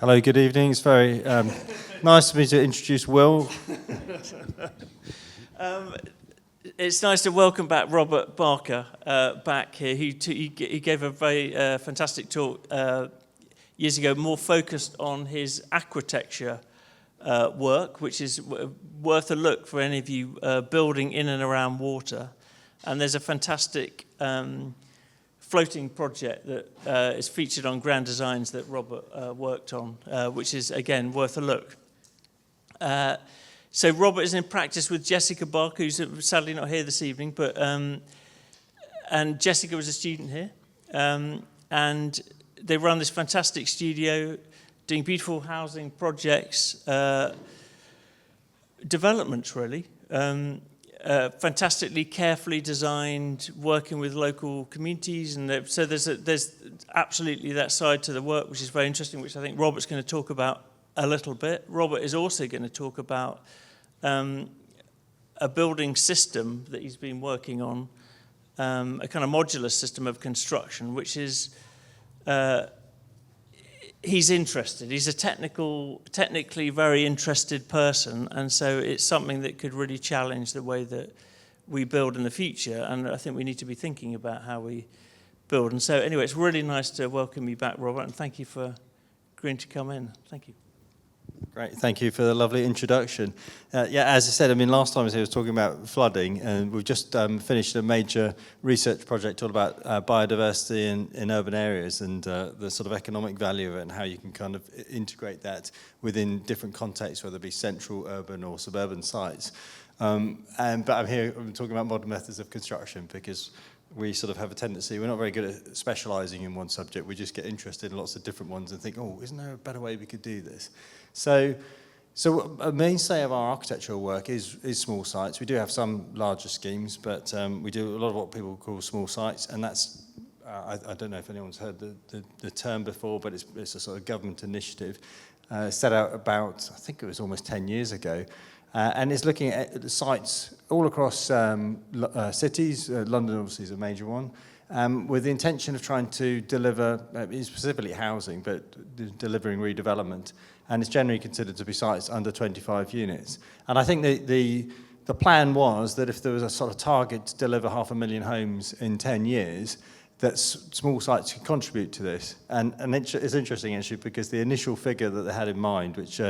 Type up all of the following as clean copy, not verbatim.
Hello, good evening. It's very nice for me to introduce Will. It's nice to welcome back Robert Barker back here. He gave a very fantastic talk years ago, more focused on his aquitecture work, which is worth a look for any of you building in and around water. And there's a fantastic floating project that is featured on Grand Designs that Robert worked on, which is, again, worth a look. So Robert is in practice with Jessica Barker, who's sadly not here this evening, but and Jessica was a student here. And they run this fantastic studio, doing beautiful housing projects, developments, really. Fantastically, carefully designed, working with local communities, and so there's absolutely that side to the work, which is very interesting, which I think Robert's going to talk about a little bit. Robert is also going to talk about a building system that he's been working on, a kind of modular system of construction, which is he's interested. He's a technically very interested person, and so it's something that could really challenge the way that we build in the future, and I think we need to be thinking about how we build. And so anyway, it's really nice to welcome you back, Robert, and thank you for agreeing to come in. Thank you. Great, thank you for the lovely introduction. Yeah, as I said, I mean, last time I was talking about flooding, and we've just finished a major research project all about biodiversity in urban areas and the sort of economic value of it and how you can kind of integrate that within different contexts, whether it be central, urban or suburban sites. But I'm talking about modern methods of construction because we sort of have a tendency, we're not very good at specialising in one subject, we just get interested in lots of different ones and think, oh, isn't there a better way we could do this? So a mainstay of our architectural work is small sites. We do have some larger schemes, but we do a lot of what people call small sites, and that's, I don't know if anyone's heard the term before, but it's a sort of government initiative set out about, I think it was almost 10 years ago, and it's looking at the sites all across cities. London obviously is a major one, with the intention of trying to deliver, specifically housing, but delivering redevelopment. And it's generally considered to be sites under 25 units. And I think the plan was that if there was a sort of target to deliver 500,000 homes in 10 years, that small sites could contribute to this. And it's interesting, actually, because the initial figure that they had in mind, which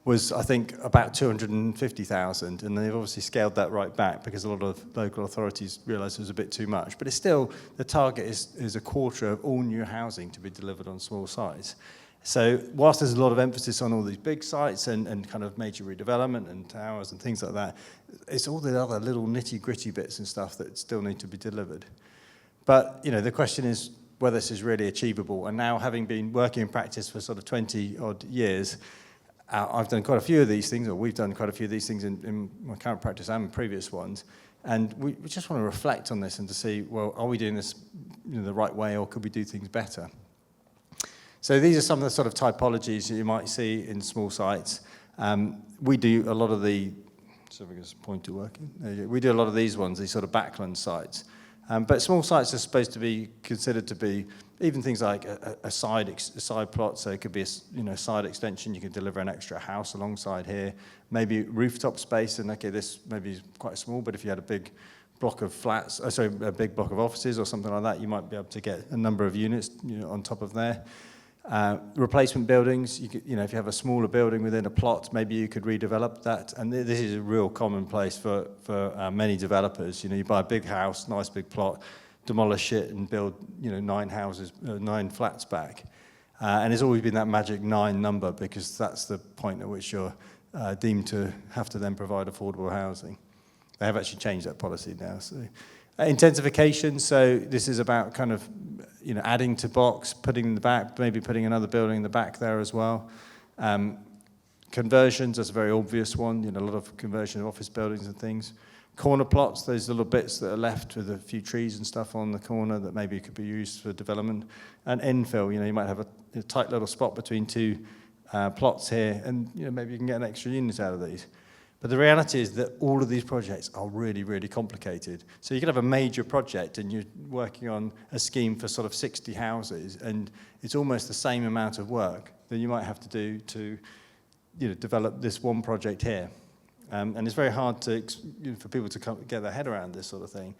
was, I think, about 250,000, and they've obviously scaled that right back because a lot of local authorities realised it was a bit too much. But it's still, the target is a quarter of all new housing to be delivered on small sites. So whilst there's a lot of emphasis on all these big sites and kind of major redevelopment and towers and things like that, it's all the other little nitty-gritty bits and stuff that still need to be delivered. But, you know, the question is whether this is really achievable. And now, having been working in practice for sort of 20-odd years, I've done quite a few of these things, or we've done quite a few of these things in my current practice and previous ones. And we just want to reflect on this and to see, well, are we doing this the right way, or could we do things better? So these are some of the sort of typologies that you might see in small sites. We do a lot of the, so if I get pointer working, we do a lot of these ones, these sort of backland sites. But small sites are supposed to be considered to be even things like a side plot, so it could be a side extension. You could deliver an extra house alongside here, maybe rooftop space. And okay, this maybe is quite small, but if you had a big block of flats, a big block of offices or something like that, you might be able to get a number of units on top of there. Replacement buildings, if you have a smaller building within a plot, maybe you could redevelop that. And this is a real commonplace for many developers. You buy a big house, nice big plot, demolish it and build 9 flats back. And it's always been that magic 9 number, because that's the point at which you're deemed to have to then provide affordable housing. They have actually changed that policy now. So intensification, so this is about kind of adding to box, putting in the back, maybe putting another building in the back there as well. Conversions, that's a very obvious one, a lot of conversion of office buildings and things. Corner plots, those little bits that are left with a few trees and stuff on the corner that maybe could be used for development. And infill, you might have a tight little spot between 2 plots here, and maybe you can get an extra unit out of these. But the reality is that all of these projects are really, really complicated. So you could have a major project and you're working on a scheme for sort of 60 houses, and it's almost the same amount of work that you might have to do to develop this one project here. And it's very hard for people to get their head around this sort of thing.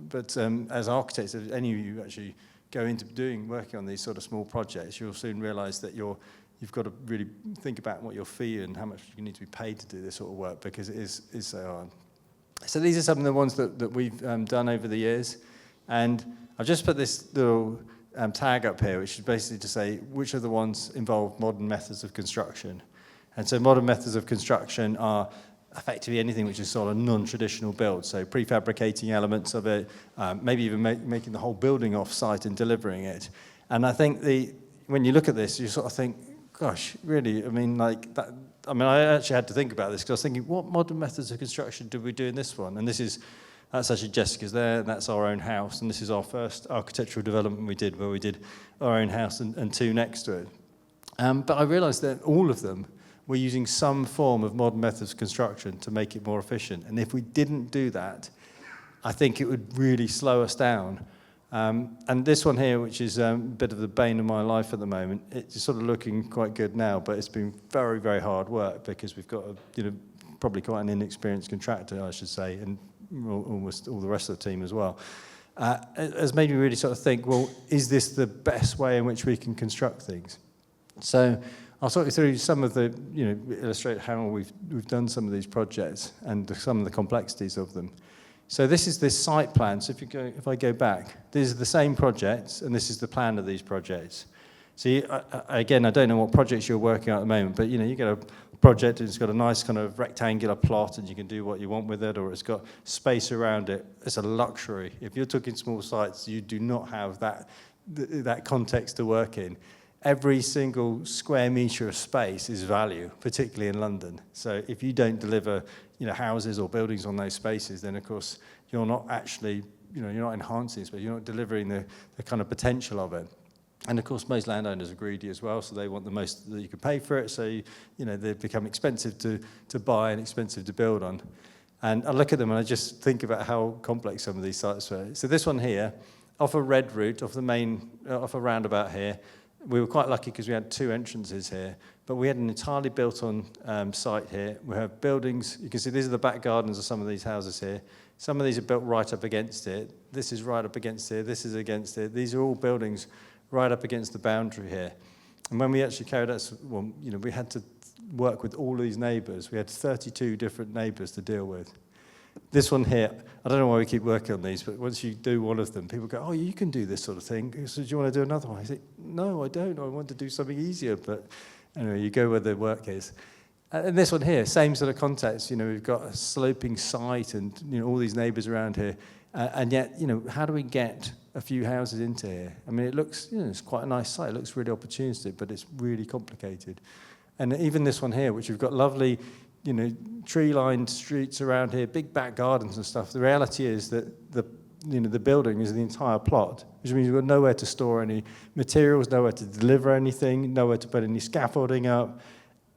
But as architects, if any of you actually go into working on these sort of small projects, you'll soon realize that you've got to really think about what your fee and how much you need to be paid to do this sort of work, because it is so hard. So these are some of the ones that we've done over the years. And I've just put this little tag up here, which is basically to say which of the ones involve modern methods of construction. And so modern methods of construction are effectively anything which is sort of non-traditional build, so prefabricating elements of it, maybe even making the whole building off-site and delivering it. And I think when you look at this, you sort of think, gosh, really, I mean, like that. I mean, I actually had to think about this because I was thinking, what modern methods of construction did we do in this one? And that's actually Jessica's there, and that's our own house, and this is our first architectural development we did, where we did our own house and two next to it. But I realised that all of them were using some form of modern methods of construction to make it more efficient. And if we didn't do that, I think it would really slow us down. And this one here, which is a bit of the bane of my life at the moment, it's sort of looking quite good now, but it's been very, very hard work because we've got probably quite an inexperienced contractor, I should say, and almost all the rest of the team as well. It has made me really sort of think, well, is this the best way in which we can construct things? So I'll talk you through some of the, illustrate how we've done some of these projects and some of the complexities of them. So this is this site plan. So if I go back, these are the same projects, and this is the plan of these projects. So again, I don't know what projects you're working on at the moment, but you get a project and it's got a nice kind of rectangular plot, and you can do what you want with it, or it's got space around it. It's a luxury. If you're talking small sites, you do not have that context to work in. Every single square metre of space is value, particularly in London. So if you don't deliver, houses or buildings on those spaces, then of course you're not actually, you're not enhancing space. You're not delivering the kind of potential of it. And of course, most landowners are greedy as well, so they want the most that you can pay for it. So they become expensive to buy and expensive to build on. And I look at them and I just think about how complex some of these sites were. So this one here, off a red route, off a roundabout here. We were quite lucky because we had two entrances here, but we had an entirely built-on site here. We have buildings. You can see these are the back gardens of some of these houses here. Some of these are built right up against it. This is right up against it. This is against it. These are all buildings right up against the boundary here. And when we actually carried out, we had to work with all of these neighbours. We had 32 different neighbours to deal with. This one here, I don't know why we keep working on these, but once you do one of them, people go, oh, you can do this sort of thing. So do you want to do another one? I say, no, I don't. I want to do something easier. But anyway, you go where the work is. And this one here, same sort of context. We've got a sloping site and all these neighbours around here. And yet, how do we get a few houses into here? I mean, it looks, it's quite a nice site. It looks really opportunistic, but it's really complicated. And even this one here, which we've got lovely, tree-lined streets around here, big back gardens and stuff. The reality is that the building is the entire plot, which means we've got nowhere to store any materials, nowhere to deliver anything, nowhere to put any scaffolding up.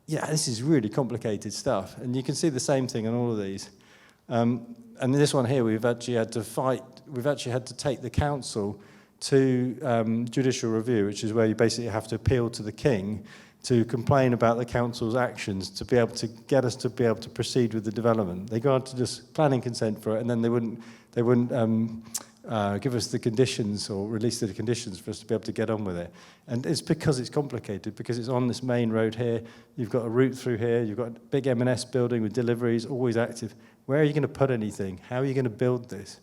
Yeah, this is really complicated stuff. And you can see the same thing on all of these. And this one here, we've actually had to take the council to judicial review, which is where you basically have to appeal to the king to complain about the council's actions to be able to get us to be able to proceed with the development. They granted just planning consent for it, and then they wouldn't give us the conditions or release the conditions for us to be able to get on with it. And it's because it's complicated, because it's on this main road here. You've got a route through here. You've got a big M&S building with deliveries, always active. Where are you going to put anything? How are you going to build this?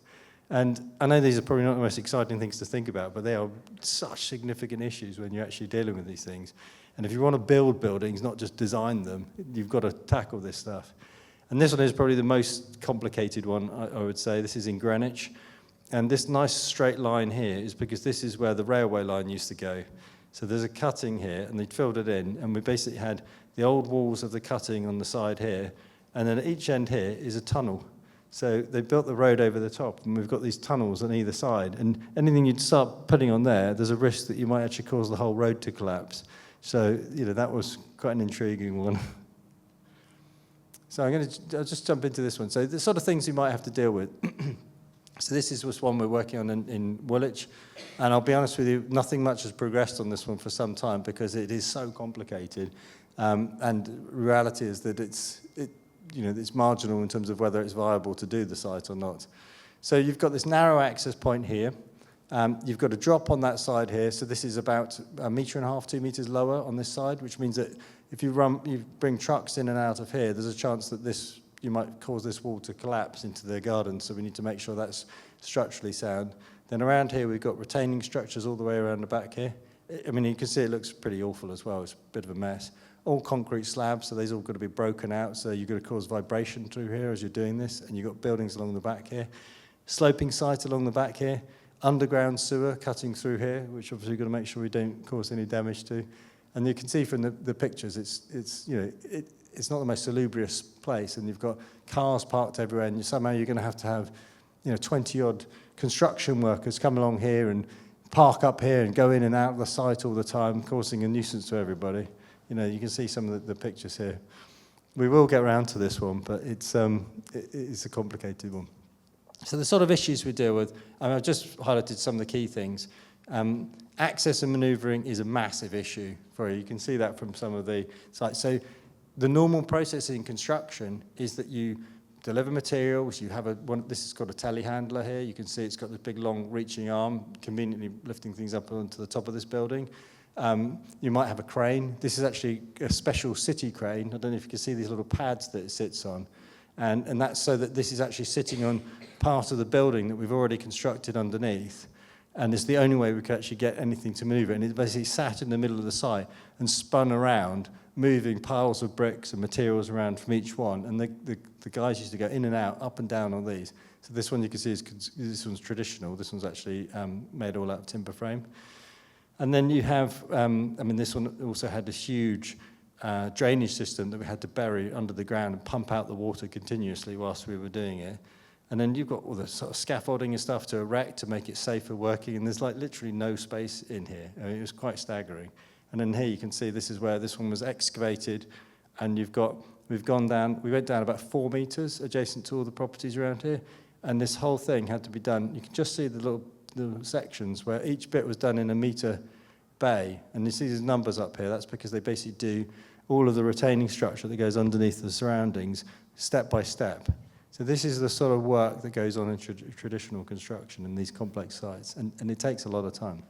And I know these are probably not the most exciting things to think about, but they are such significant issues when you're actually dealing with these things. And if you want to build buildings, not just design them, you've got to tackle this stuff. And this one is probably the most complicated one, I would say. This is in Greenwich. And this nice straight line here is because this is where the railway line used to go. So there's a cutting here, and they filled it in, and we basically had the old walls of the cutting on the side here, and then at each end here is a tunnel. So they built the road over the top, and we've got these tunnels on either side. And anything you'd start putting on there's a risk that you might actually cause the whole road to collapse. So, that was quite an intriguing one. So I'll just jump into this one. So the sort of things you might have to deal with. So this is just one we're working on in Woolwich, and I'll be honest with you, nothing much has progressed on this one for some time because it is so complicated, and reality is that it's marginal in terms of whether it's viable to do the site or not. So you've got this narrow access point here. You've got a drop on that side here, so this is about 1.5 meters, 2 meters lower on this side, which means that if you bring trucks in and out of here, there's a chance that you might cause this wall to collapse into the garden, so we need to make sure that's structurally sound. Then around here we've got retaining structures all the way around the back here. I mean, you can see it looks pretty awful as well. It's a bit of a mess. All concrete slabs, so these all got to be broken out, so you've got to cause vibration through here as you're doing this, and you've got buildings along the back here. Sloping site along the back here. Underground sewer cutting through here, which obviously we've got to make sure we don't cause any damage to. And you can see from the pictures, it's not the most salubrious place, and you've got cars parked everywhere, and somehow you're going to have 20-odd construction workers come along here and park up here and go in and out of the site all the time, causing a nuisance to everybody. You can see some of the pictures here. We will get around to this one, but it's a complicated one. So the sort of issues we deal with, I've just highlighted some of the key things. Access and manoeuvring is a massive issue for you. You can see that from some of the sites. So the normal process in construction is that you deliver materials, you have this has got a telehandler here. You can see it's got this big long reaching arm, conveniently lifting things up onto the top of this building. You might have a crane. This is actually a special city crane. I don't know if you can see these little pads that it sits on. And that's so that this is actually sitting on part of the building that we've already constructed underneath. And it's the only way we could actually get anything to move it. And it basically sat in the middle of the site and spun around, moving piles of bricks and materials around from each one. And the guys used to go in and out, up and down on these. So this one you can see this one's traditional. This one's actually made all out of timber frame. And then you have, this one also had this huge drainage system that we had to bury under the ground and pump out the water continuously whilst we were doing it. And then you've got all the sort of scaffolding and stuff to erect to make it safer working, and there's literally no space in here. I mean, it was quite staggering. And then here you can see this is where this one was excavated, and we went down about 4 meters adjacent to all the properties around here, and this whole thing had to be done. You can just see the little sections where each bit was done in a meter bay, and you see these numbers up here. That's because they basically do all of the retaining structure that goes underneath the surroundings step by step. So this is the sort of work that goes on in traditional construction in these complex sites, and it takes a lot of time.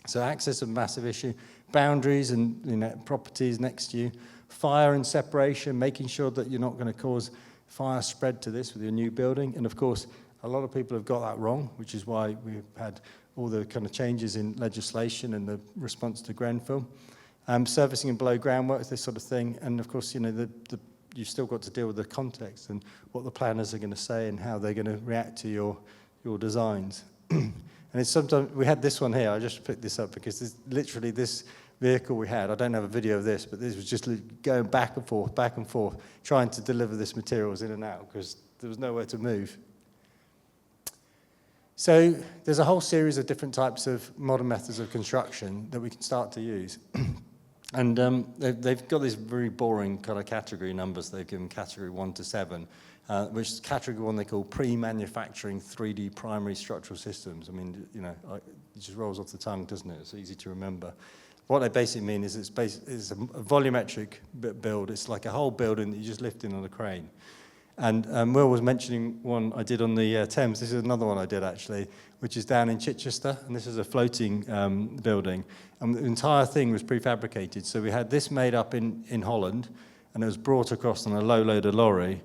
So access is a massive issue. Boundaries and properties next to you. Fire and separation, making sure that you're not going to cause fire spread to this with your new building. And of course, a lot of people have got that wrong, which is why we've had all the kind of changes in legislation and the response to Grenfell. Servicing and below ground work, this sort of thing. And of course, you've still got to deal with the context and what the planners are going to say and how they're going to react to your designs. And it's sometimes, we had this one here, I just picked this up because literally this vehicle we had, I don't have a video of this, but this was just going back and forth, trying to deliver this materials in and out because there was nowhere to move. So there's a whole series of different types of modern methods of construction that we can start to use. And they've got these very boring kind of category numbers. They've given category 1 to 7, which is category 1 they call pre-manufacturing 3D primary structural systems. I mean, it just rolls off the tongue, doesn't it? It's easy to remember. What they basically mean is it's a volumetric build. It's like a whole building that you just lift in on a crane. And Will was mentioning one I did on the Thames. This is another one I did, actually, which is down in Chichester. And this is a floating building. And the entire thing was prefabricated. So we had this made up in Holland, and it was brought across on a low-loader lorry,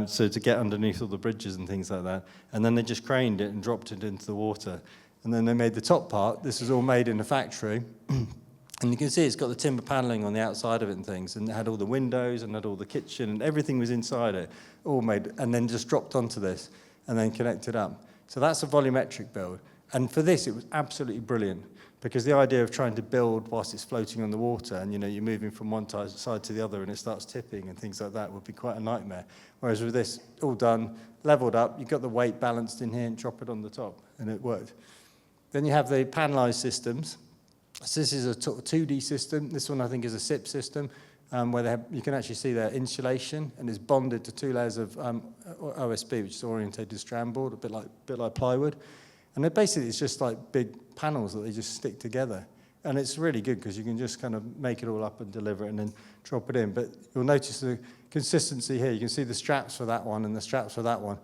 so to get underneath all the bridges and things like that. And then they just craned it and dropped it into the water. And then they made the top part. This was all made in a factory. And you can see it's got the timber paneling on the outside of it and things, and it had all the windows and had all the kitchen, and everything was inside it, all made, and then just dropped onto this and then connected up. So that's a volumetric build. And for this, it was absolutely brilliant, because the idea of trying to build whilst it's floating on the water, and you're moving from one side to the other and it starts tipping and things like that would be quite a nightmare. Whereas with this, all done, leveled up, you've got the weight balanced in here and drop it on the top, and it worked. Then you have the panelized systems. So this is a 2D system. This one, I think, is a SIP system. where you can actually see their insulation, and it's bonded to 2 layers of OSB, which is orientated strand board, a bit like plywood. And it's just like big panels that they just stick together. And it's really good because you can just kind of make it all up and deliver it and then drop it in. But you'll notice the consistency here. You can see the straps for that one and the straps for that one.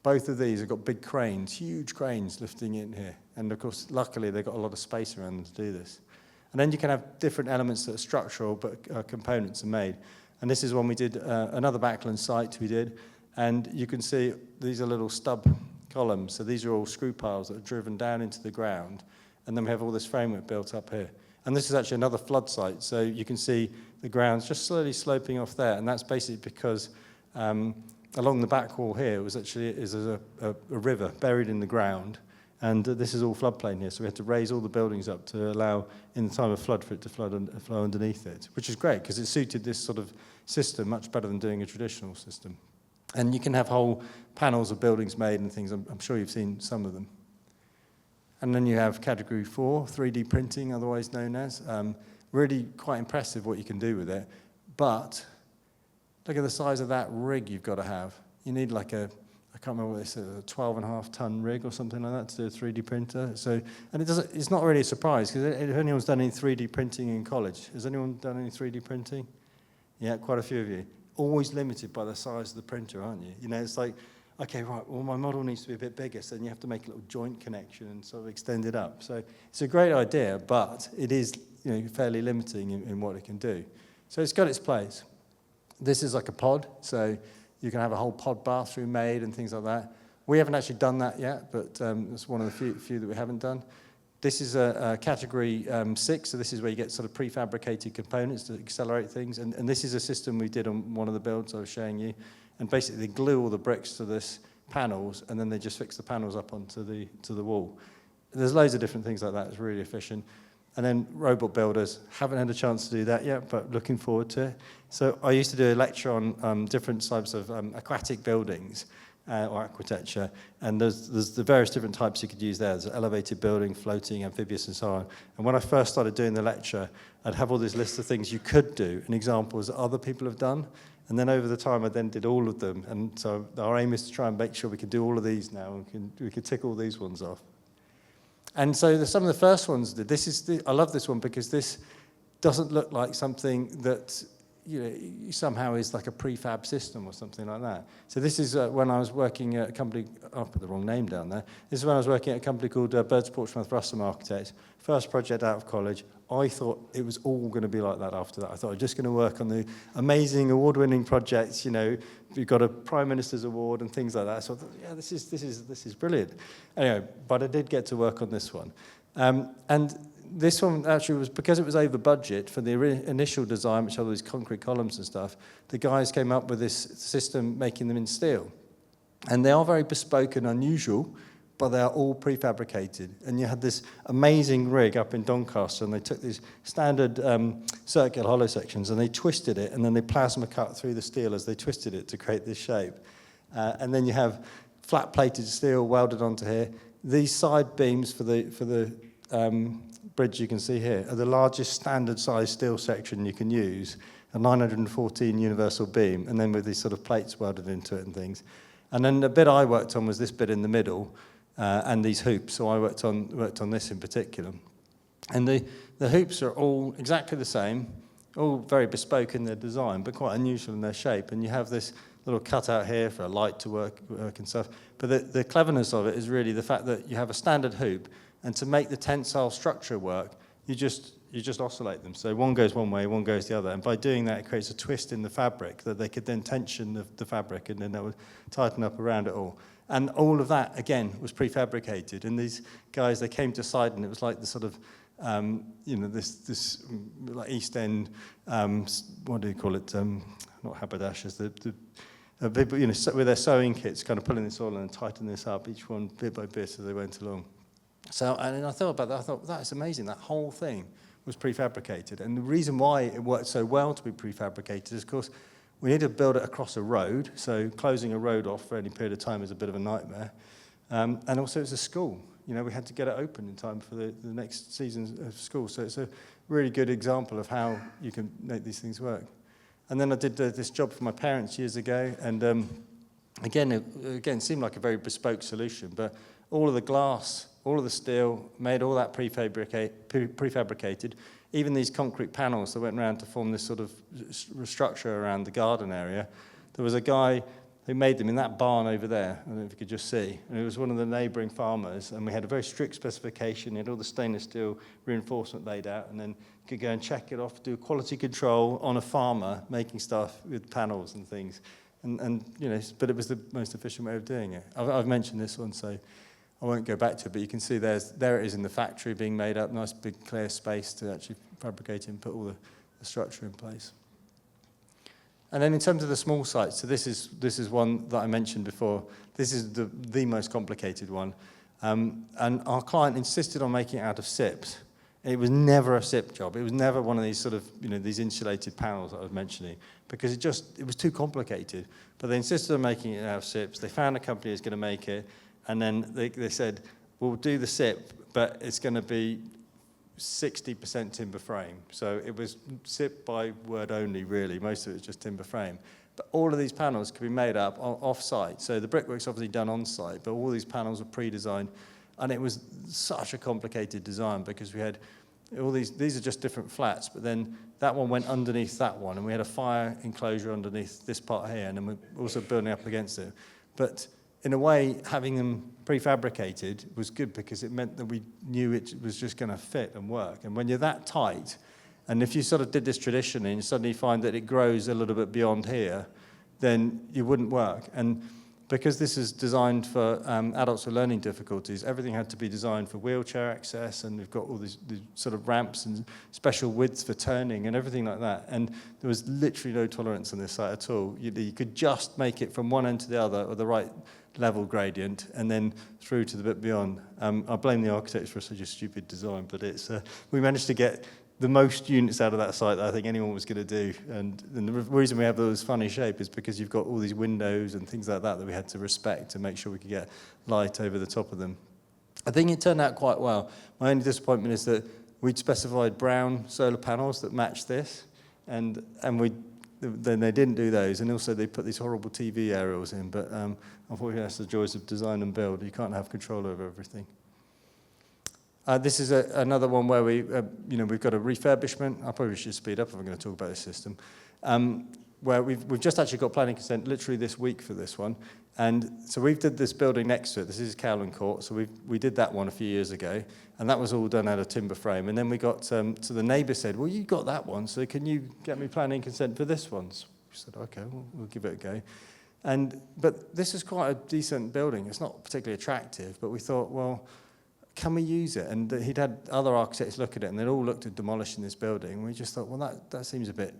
Both of these have got big cranes, huge cranes lifting in here. And of course, luckily, they've got a lot of space around them to do this. And then you can have different elements that are structural, but components are made. And this is one we did, another backland site we did. And you can see these are little stub columns. So these are all screw piles that are driven down into the ground. And then we have all this framework built up here. And this is actually another flood site. So you can see the ground's just slowly sloping off there. And that's basically because along the back wall here is a river buried in the ground. And this is all floodplain here. So we had to raise all the buildings up to allow, in the time of flood, for it to flow underneath it, which is great because it suited this sort of system much better than doing a traditional system. And you can have whole panels of buildings made and things. I'm sure you've seen some of them. And then you have category 4, 3D printing, otherwise known as. Really quite impressive what you can do with it. But look at the size of that rig you've got to have. You need like I can't remember what they said, a 12.5-ton rig or something like that to do a 3D printer. So, and it's not really a surprise, because if anyone's done any 3D printing in college, has anyone done any 3D printing? Yeah, quite a few of you. Always limited by the size of the printer, aren't you? You know, it's like, okay, right, well, my model needs to be a bit bigger, so then you have to make a little joint connection and sort of extend it up. So it's a great idea, but it is, fairly limiting in what it can do. So it's got its place. This is like a pod, so you can have a whole pod bathroom made and things like that. We haven't actually done that yet, but it's one of the few that we haven't done. This is a category 6, so this is where you get sort of prefabricated components to accelerate things. And this is a system we did on one of the builds I was showing you. And basically, they glue all the bricks to this panels, and then they just fix the panels up onto the wall. There's loads of different things like that. It's really efficient. And then robot builders, haven't had a chance to do that yet, but looking forward to it. So I used to do a lecture on different types of aquatic buildings or architecture, and there's the various different types you could use there. There's elevated building, floating, amphibious, and so on. And when I first started doing the lecture, I'd have all this list of things you could do and examples that other people have done. And then over the time, I then did all of them. And so our aim is to try and make sure we can do all of these now, and we can tick all these ones off. And so some of the first ones did. I love this one because this doesn't look like something that somehow is like a prefab system or something like that. So this is when I was working at a company. I'll put the wrong name down there. This is when I was working at a company called Birds Portsmouth Russell Architects. First project out of college. I thought it was all going to be like that after that. I thought I was just going to work on the amazing award-winning projects. We've got a Prime Minister's Award and things like that. So I thought, yeah, this is brilliant. Anyway, but I did get to work on this one. And this one actually was, because it was over budget for the initial design, which had all these concrete columns and stuff, the guys came up with this system making them in steel. And they are very bespoke and unusual, but they are all prefabricated. And you had this amazing rig up in Doncaster, and they took these standard circular hollow sections, and they twisted it, and then they plasma cut through the steel as they twisted it to create this shape. And then you have flat-plated steel welded onto here. These side beams for the bridge you can see here are the largest standard size steel section you can use, a 914 universal beam, and then with these sort of plates welded into it and things. And then the bit I worked on was this bit in the middle, and these hoops. So I worked on this in particular. And the hoops are all exactly the same, all very bespoke in their design, but quite unusual in their shape. And you have this little cutout here for a light to work and stuff. But the cleverness of it is really the fact that you have a standard hoop, and to make the tensile structure work, you just oscillate them. So one goes one way, one goes the other. And by doing that, it creates a twist in the fabric that they could then tension the fabric, and then that would tighten up around it all. And all of that, again, was prefabricated. And these guys, they came to site, and it was like the sort of, this like East End, what do you call it? Not haberdashers, the people, with their sewing kits, kind of pulling this all in and tightening this up, each one bit by bit as they went along. So, and I thought about that. I thought, that's amazing. That whole thing was prefabricated. And the reason why it worked so well to be prefabricated is, of course, we need to build it across a road. So closing a road off for any period of time is a bit of a nightmare. And also it's a school. We had to get it open in time for the next season of school. So it's a really good example of how you can make these things work. And then I did this job for my parents years ago, and again, seemed like a very bespoke solution, but all of the glass, all of the steel, made all that prefabricated. Even these concrete panels that went around to form this sort of structure around the garden area. There was a guy who made them in that barn over there. I don't know if you could just see. And it was one of the neighbouring farmers, and we had a very strict specification. He had all the stainless steel reinforcement laid out, and then you could go and check it off, do quality control on a farmer making stuff with panels and things. And you know, but it was the most efficient way of doing it. I've mentioned this one, so I won't go back to it, but you can see there it is in the factory being made up, nice big clear space to actually fabricate it and put all the structure in place. And then in terms of the small sites, so this is one that I mentioned before. This is the most complicated one. And our client insisted on making it out of SIPs. It was never a SIP job. It was never one of these sort of, you know, these insulated panels that I was mentioning, because it was too complicated. But they insisted on making it out of SIPs. They found a company that's going to make it, and then they said, we'll do the SIP, but it's going to be 60% timber frame. So it was SIP by word only, really. Most of it was just timber frame. But all of these panels could be made up off-site. So the brickwork's obviously done on-site, but all these panels were pre-designed. And it was such a complicated design because we had all these are just different flats, but then that one went underneath that one, and we had a fire enclosure underneath this part here, and then we're also building up against it. But in a way, having them prefabricated was good because it meant that we knew it was just going to fit and work. And when you're that tight, and if you sort of did this traditionally and you suddenly find that it grows a little bit beyond here, then you wouldn't work. And because this is designed for adults with learning difficulties, everything had to be designed for wheelchair access, and we've got all these sort of ramps and special widths for turning and everything like that. And there was literally no tolerance on this site at all. You could just make it from one end to the other with the right level gradient and then through to the bit beyond. I blame the architects for such a stupid design, but we managed to get the most units out of that site that I think anyone was going to do. And the reason we have those funny shape is because you've got all these windows and things like that we had to respect to make sure we could get light over the top of them. I think it turned out quite well. My only disappointment is that we'd specified brown solar panels that matched this, and then they didn't do those, and also they put these horrible TV aerials in, but unfortunately that's the joys of design and build. You can't have control over everything. This is another one where we've got a refurbishment. I probably should speed up if I'm going to talk about this system. Where we've just actually got planning consent literally this week for this one. And so we've did this building next to it. This is Kaolin Court. So we did that one a few years ago. And that was all done out of timber frame. And then we got, so the neighbour said, well, you got that one, so can you get me planning consent for this one? So we said, okay, we'll give it a go. But this is quite a decent building. It's not particularly attractive, but we thought, well, can we use it? And he'd had other architects look at it, and they'd all looked at demolishing this building. And we just thought, well, that seems a bit,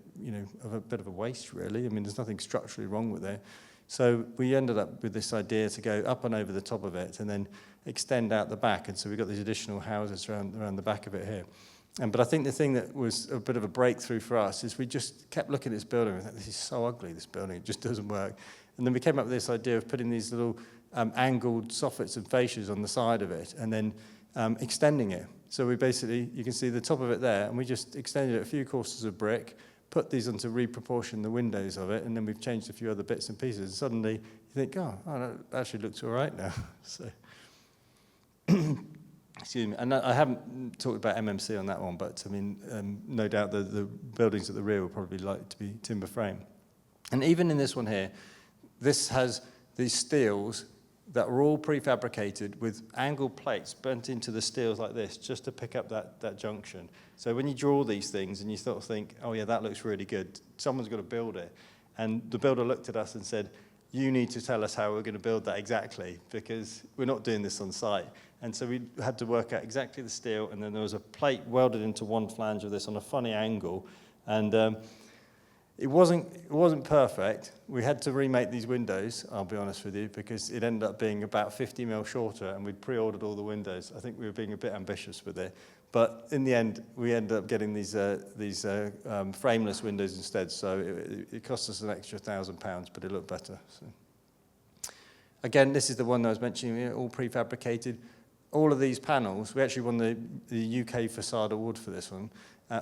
of a bit of a waste, really. I mean, there's nothing structurally wrong with it. So we ended up with this idea to go up and over the top of it and then extend out the back. And so we got these additional houses around the back of it here. But I think the thing that was a bit of a breakthrough for us is we just kept looking at this building and thought, this is so ugly, this building. It just doesn't work. And then we came up with this idea of putting these little angled soffits and fascias on the side of it and then extending it. So we basically, you can see the top of it there, and we just extended it a few courses of brick, put these on to reproportion the windows of it, and then we've changed a few other bits and pieces. And suddenly you think, oh that actually looks all right now. So, excuse me. And I haven't talked about MMC on that one, but I mean, no doubt the buildings at the rear will probably like to be timber frame. And even in this one here, this has these steels that were all prefabricated with angled plates burnt into the steels like this, just to pick up that junction. So when you draw these things and you sort of think, oh yeah, that looks really good, someone's got to build it. And the builder looked at us and said, you need to tell us how we're going to build that exactly, because we're not doing this on site. And so we had to work out exactly the steel, and then there was a plate welded into one flange of this on a funny angle. And it wasn't perfect. We had to remake these windows, I'll be honest with you, because it ended up being about 50 mil shorter, and we'd pre-ordered all the windows. I think we were being a bit ambitious with it. But in the end, we ended up getting these frameless windows instead, so it cost us an extra £1,000, but it looked better. So. Again, this is the one that I was mentioning, all prefabricated. all of these panels, we actually won the UK Facade Award for this one.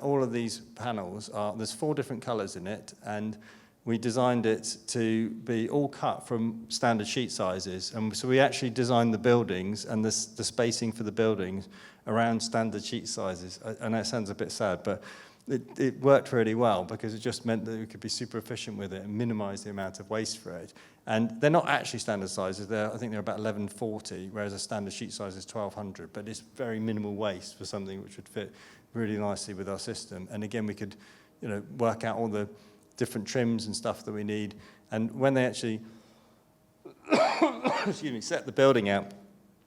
All of these panels there's 4 different colours in it, and we designed it to be all cut from standard sheet sizes. And so we actually designed the buildings and the spacing for the buildings around standard sheet sizes. I know it sounds a bit sad, but it worked really well because it just meant that we could be super efficient with it and minimize the amount of waste for it. And they're not actually standard sizes. I think they're about 1140, whereas a standard sheet size is 1200. But it's very minimal waste for something which would fit really nicely with our system. And again, we could, work out all the different trims and stuff that we need. And when they actually, set the building out,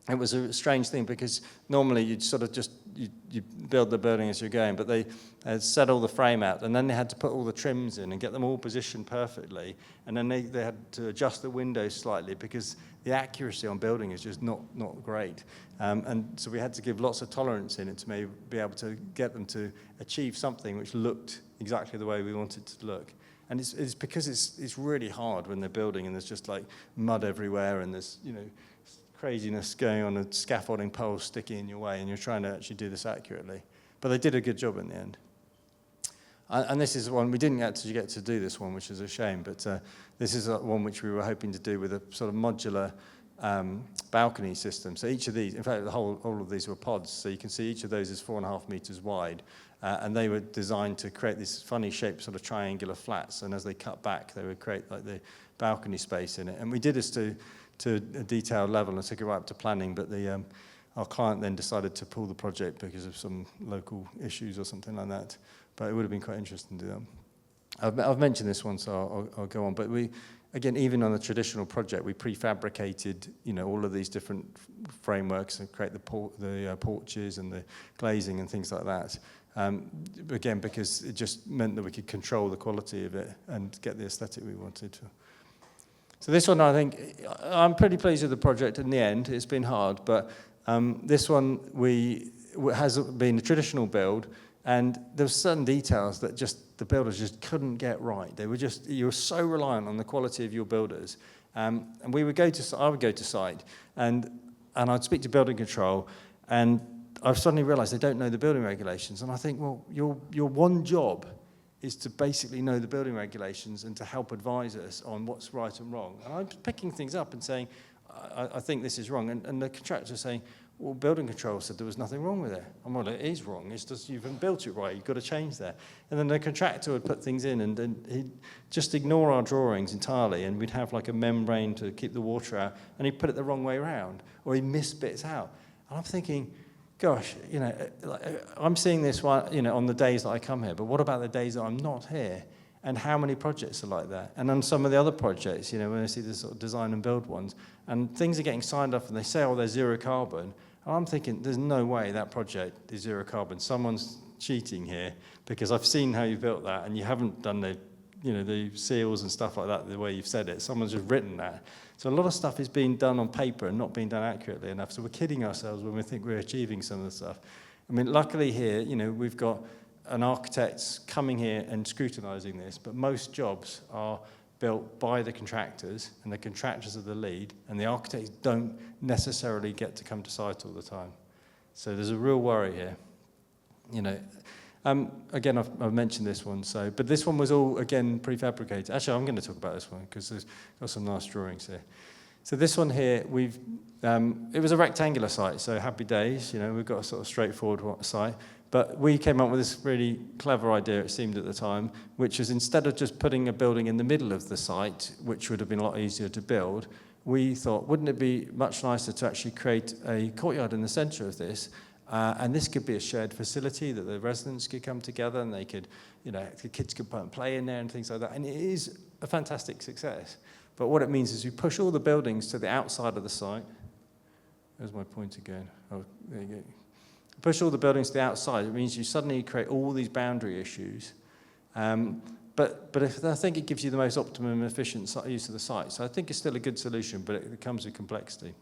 it was a strange thing because normally you'd sort of just, you build the building as you're going, but they had set all the frame out, and then they had to put all the trims in and get them all positioned perfectly. And then they had to adjust the windows slightly because the accuracy on building is just not great. And so we had to give lots of tolerance in it to maybe be able to get them to achieve something which looked exactly the way we wanted it to look. And it's because it's really hard when they're building and there's just like mud everywhere and there's, craziness going on, a scaffolding pole sticking in your way, and you're trying to actually do this accurately. But they did a good job in the end. And this is one, we didn't actually get to do this one, which is a shame, but this is one which we were hoping to do with a sort of modular balcony system. So each of these, in fact, all of these were pods, so you can see each of those is 4.5 meters wide, and they were designed to create this funny shaped sort of triangular flats, and as they cut back, they would create like the balcony space in it. And we did this to a detailed level and took it right up to planning, but our client then decided to pull the project because of some local issues or something like that. But it would have been quite interesting to do that. I've mentioned this one, so I'll go on. But we, again, even on a traditional project, we prefabricated, all of these different frameworks and create the porches and the glazing and things like that. Again, because it just meant that we could control the quality of it and get the aesthetic we wanted to. So this one, I think, I'm pretty pleased with the project in the end. It's been hard, but this one has been a traditional build, and there were certain details that just the builders just couldn't get right. You were so reliant on the quality of your builders. And I would go to site, and I'd speak to building control, and I've suddenly realized they don't know the building regulations. And I think, well, your one job is to basically know the building regulations and to help advise us on what's right and wrong. And I'm picking things up and saying, I think this is wrong. And the contractor is saying, well, building control said there was nothing wrong with it. And well, it is wrong. It's just you haven't built it right. You've got to change that. And then the contractor would put things in and he'd just ignore our drawings entirely, and we'd have like a membrane to keep the water out, and he'd put it the wrong way around, or he'd miss bits out. And I'm thinking, gosh, I'm seeing this one, on the days that I come here, but what about the days that I'm not here? And how many projects are like that? And on some of the other projects, when I see the sort of design and build ones, and things are getting signed off and they say, oh, they're zero carbon. And I'm thinking, there's no way that project is zero carbon. Someone's cheating here, because I've seen how you built that and you haven't done the seals and stuff like that the way you've said it. Someone's just written that. So a lot of stuff is being done on paper and not being done accurately enough. So we're kidding ourselves when we think we're achieving some of the stuff. I mean, luckily here, we've got an architect coming here and scrutinizing this, but most jobs are built by the contractors, and the contractors are the lead, and the architects don't necessarily get to come to site all the time. So there's a real worry here. Again, I've mentioned this one, but this one was all, again, prefabricated. Actually, I'm going to talk about this one because there's got some nice drawings here. So this one here, it was a rectangular site, so happy days, we've got a sort of straightforward site. But we came up with this really clever idea, it seemed at the time, which is instead of just putting a building in the middle of the site, which would have been a lot easier to build, we thought, wouldn't it be much nicer to actually create a courtyard in the center of this? And this could be a shared facility that the residents could come together and they could, the kids could play in there and things like that. And it is a fantastic success. But what it means is you push all the buildings to the outside of the site. Where's my pointer going? Oh, there you go. Push all the buildings to the outside. It means you suddenly create all these boundary issues. But I think it gives you the most optimum and efficient use of the site. So I think it's still a good solution, but it comes with complexity.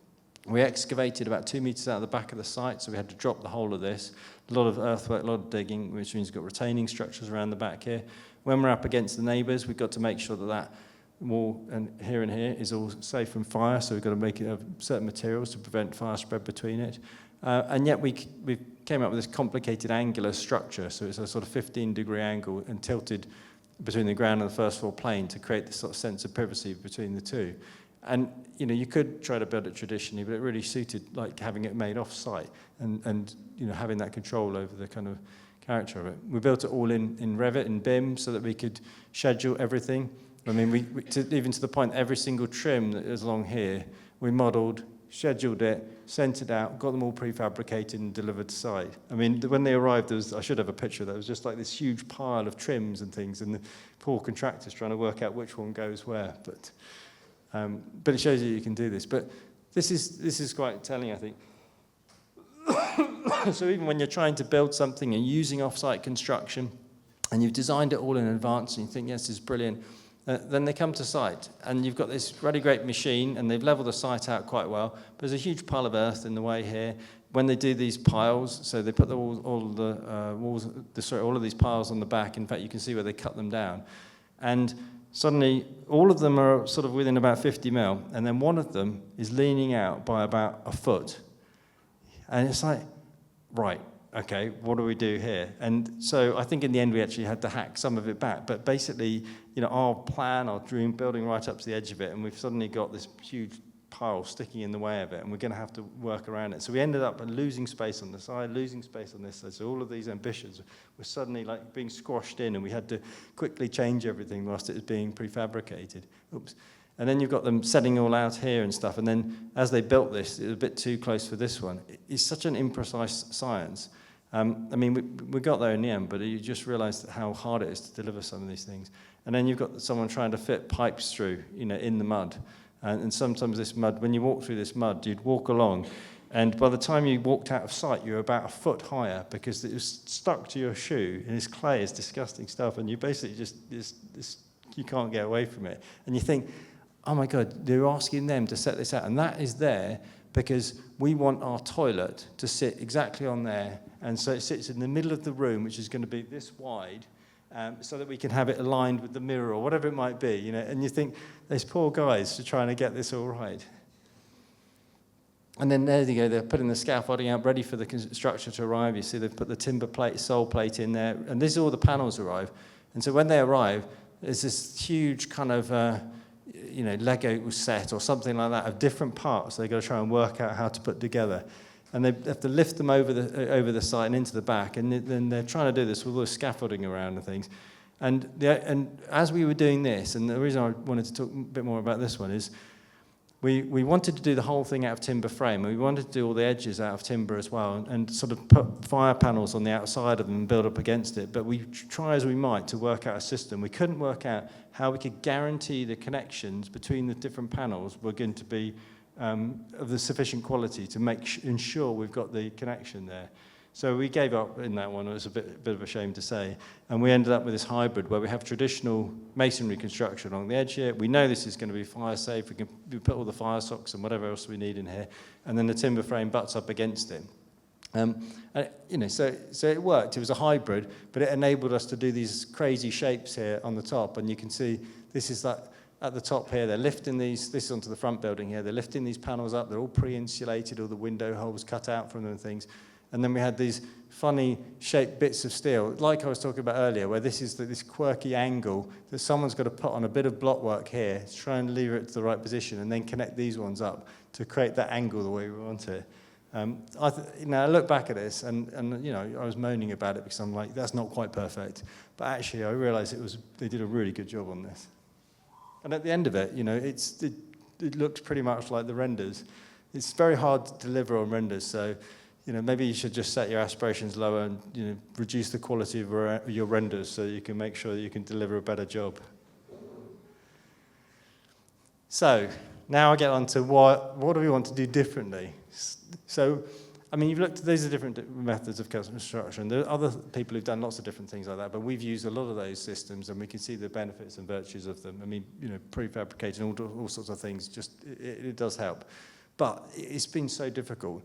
We excavated about 2 meters out of the back of the site, so we had to drop the whole of this. A lot of earthwork, a lot of digging, which means we've got retaining structures around the back here. When we're up against the neighbours, we've got to make sure that wall and here is all safe from fire, so we've got to make it of certain materials to prevent fire spread between it. And yet we came up with this complicated angular structure. So it's a sort of 15-degree angle and tilted between the ground and the first floor plane to create this sort of sense of privacy between the two. And you could try to build it traditionally, but it really suited like having it made off-site and having that control over the kind of character of it. We built it all in Revit and BIM so that we could schedule everything. I mean, even to the point, every single trim that is along here, we modelled, scheduled it, sent it out, got them all prefabricated and delivered to site. I mean, when they arrived, I should have a picture of that. It was just like this huge pile of trims and things, and the poor contractors trying to work out which one goes where. But it shows you can do this. But this is quite telling, I think. So even when you're trying to build something and using off-site construction, and you've designed it all in advance, and you think, yes, this is brilliant, then they come to site, and you've got this really great machine, and they've leveled the site out quite well, but there's a huge pile of earth in the way here. When they do these piles, so they put all of these piles on the back. In fact, you can see where they cut them down. And suddenly, all of them are sort of within about 50 mil, and then one of them is leaning out by about a foot. And it's like, right, okay, what do we do here? And so I think in the end we actually had to hack some of it back. But basically, our plan, our dream, building right up to the edge of it, and we've suddenly got this huge pile sticking in the way of it, and we're going to have to work around it. So we ended up losing space on the side, losing space on this side. So all of these ambitions were suddenly like being squashed in, and we had to quickly change everything whilst it was being prefabricated. Oops. And then you've got them setting all out here and stuff. And then as they built this, it was a bit too close for this one. It's such an imprecise science. I mean, we got there in the end, but you just realize how hard it is to deliver some of these things. And then you've got someone trying to fit pipes through, in the mud. And sometimes this mud, when you walk through this mud, you'd walk along, and by the time you walked out of sight, you were about a foot higher because it was stuck to your shoe, and this clay is disgusting stuff, and you basically just you can't get away from it. And you think, oh my God, they're asking them to set this out. And that is there because we want our toilet to sit exactly on there. And so it sits in the middle of the room, which is going to be this wide, so that we can have it aligned with the mirror or whatever it might be. And you think, those poor guys are trying to get this all right. And then there you go, they're putting the scaffolding out, ready for the structure to arrive. You see they've put the timber plate, sole plate in there. And this is all the panels arrive. And so when they arrive, there's this huge kind of Lego set or something like that of different parts they've got to try and work out how to put together. And they have to lift them over the site and into the back. And then they're trying to do this with all the scaffolding around and things. And as we were doing this, and the reason I wanted to talk a bit more about this one is we wanted to do the whole thing out of timber frame, and we wanted to do all the edges out of timber as well, and sort of put fire panels on the outside of them and build up against it. But we try as we might to work out a system. We couldn't work out how we could guarantee the connections between the different panels were going to be of the sufficient quality to ensure we've got the connection there. So we gave up in that one. It was a bit of a shame to say. And we ended up with this hybrid where we have traditional masonry construction along the edge here. We know this is going to be fire safe. We put all the fire socks and whatever else we need in here. And then the timber frame butts up against it. So it worked. It was a hybrid, but it enabled us to do these crazy shapes here on the top. And you can see this is like at the top here. They're lifting this is onto the front building here. They're lifting these panels up. They're all pre-insulated, all the window holes cut out from them and things. And then we had these funny shaped bits of steel, like I was talking about earlier, where this is this quirky angle that someone's got to put on a bit of block work here to try and lever it to the right position and then connect these ones up to create that angle the way we want it. I look back at this and I was moaning about it because I'm like, that's not quite perfect. But actually, I realized they did a really good job on this. And at the end of it, it looked pretty much like the renders. It's very hard to deliver on renders, so maybe you should just set your aspirations lower and reduce the quality of your renders so you can make sure that you can deliver a better job. So now I get on to what do we want to do differently. So, I mean, you've looked at these are different methods of construction. There are other people who've done lots of different things like that, but we've used a lot of those systems and we can see the benefits and virtues of them. I mean, prefabricating, all sorts of things, just it does help. But it's been so difficult.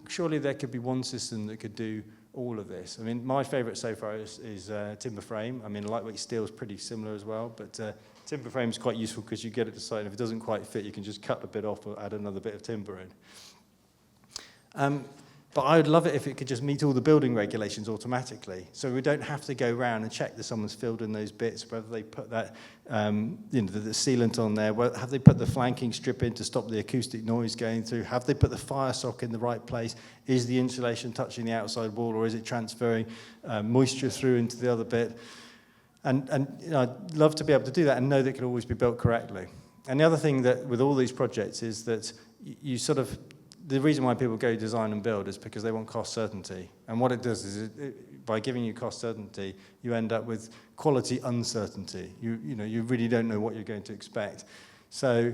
Surely there could be one system that could do all of this. I mean, my favourite so far is timber frame. I mean, lightweight steel is pretty similar as well, but timber frame is quite useful because you get it to site, and if it doesn't quite fit, you can just cut a bit off or add another bit of timber in. But I would love it if it could just meet all the building regulations automatically, so we don't have to go around and check that someone's filled in those bits, whether they put that, the sealant on there, have they put the flanking strip in to stop the acoustic noise going through, have they put the fire sock in the right place, is the insulation touching the outside wall, or is it transferring moisture through into the other bit? And I'd love to be able to do that and know that it can always be built correctly. And the other thing that with all these projects is that you sort of, the reason why people go design and build is because they want cost certainty. And what it does is, by giving you cost certainty, you end up with quality uncertainty. You really don't know what you're going to expect. So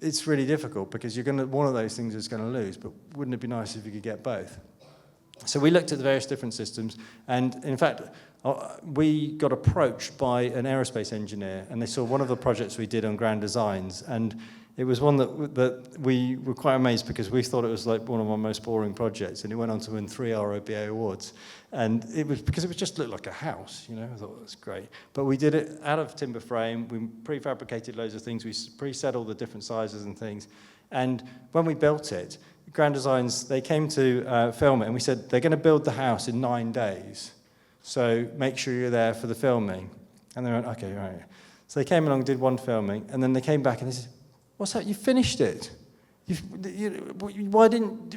it's really difficult because one of those things is going to lose, but wouldn't it be nice if you could get both? So we looked at the various different systems, and in fact, we got approached by an aerospace engineer, and they saw one of the projects we did on Grand Designs, and it was one that we were quite amazed because we thought it was like one of our most boring projects, and it went on to win 3 ROBA awards. And it was because it just looked like a house, I thought that's great. But we did it out of timber frame, we prefabricated loads of things, we preset all the different sizes and things. And when we built it, Grand Designs, they came to film it, and we said, they're going to build the house in 9 days. So make sure you're there for the filming. And they went, okay, right. So they came along, did one filming, and then they came back and they said, what's that? You finished it. Why didn't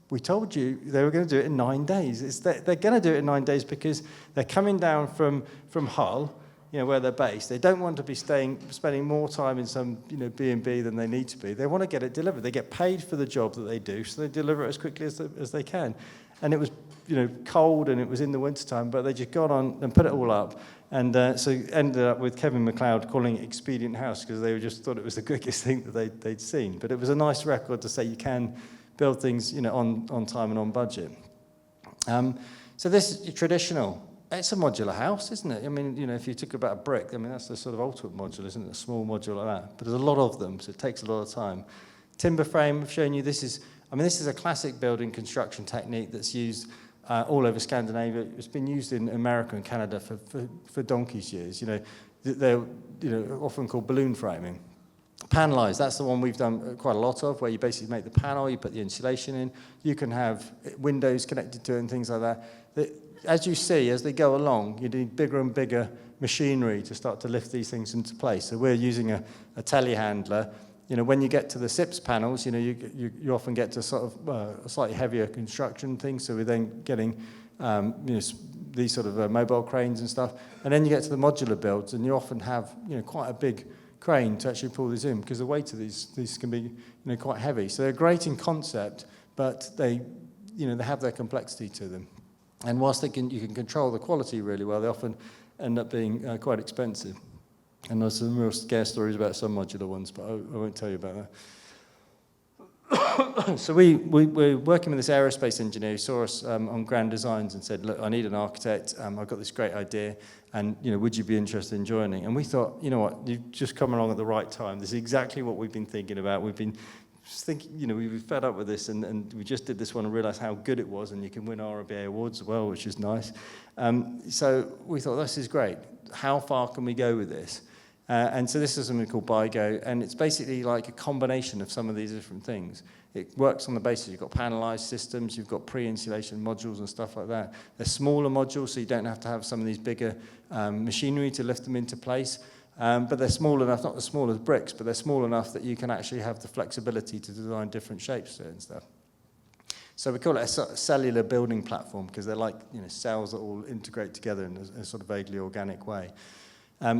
we told you they were going to do it in 9 days. They're going to do it in 9 days because they're coming down from Hull, where they're based. They don't want to be spending more time in some B&B than they need to be. They want to get it delivered. They get paid for the job that they do, so they deliver it as quickly as they can. And it was cold and it was in the wintertime, but they just got on and put it all up. And so ended up with Kevin MacLeod calling it Expedient House because they just thought it was the quickest thing that they'd seen. But it was a nice record to say you can build things on time and on budget. So this is traditional. It's a modular house, isn't it? I mean, if you talk about a brick, that's the sort of ultimate modular, isn't it? A small modular like that. But there's a lot of them, so it takes a lot of time. Timber frame, I've shown you, this is a classic building construction technique that's used all over Scandinavia. It's been used in America and Canada for donkey's years. They're often called balloon framing. Panelized, that's the one we've done quite a lot of, where you basically make the panel, you put the insulation in, you can have windows connected to it and things like that. As you see, as they go along, you need bigger and bigger machinery to start to lift these things into place. So we're using a telehandler. When you get to the SIPS panels, you often get to sort of a slightly heavier construction things. So we're then getting these sort of mobile cranes and stuff. And then you get to the modular builds, and you often have quite a big crane to actually pull these in because the weight of these can be quite heavy. So they're great in concept, but they have their complexity to them. And whilst you can control the quality really well, they often end up being quite expensive. And there's some real scare stories about some modular ones, but I won't tell you about that. So we're working with this aerospace engineer who saw us on Grand Designs and said, look, I need an architect. I've got this great idea, and would you be interested in joining? And we thought, you know what, you've just come along at the right time. This is exactly what we've been thinking about. We've been thinking, we were fed up with this, and we just did this one and realised how good it was, and you can win RBA awards as well, which is nice. So we thought, this is great. How far can we go with this? And so this is something called BYGO, and it's basically like a combination of some of these different things. It works on the basis you've got panelized systems, you've got pre-insulation modules and stuff like that. They're smaller modules, so you don't have to have some of these bigger machinery to lift them into place. But they're small enough, not as small as bricks, but they're small enough that you can actually have the flexibility to design different shapes to it and stuff. So we call it a sort of cellular building platform because they're like cells that all integrate together in a sort of vaguely organic way.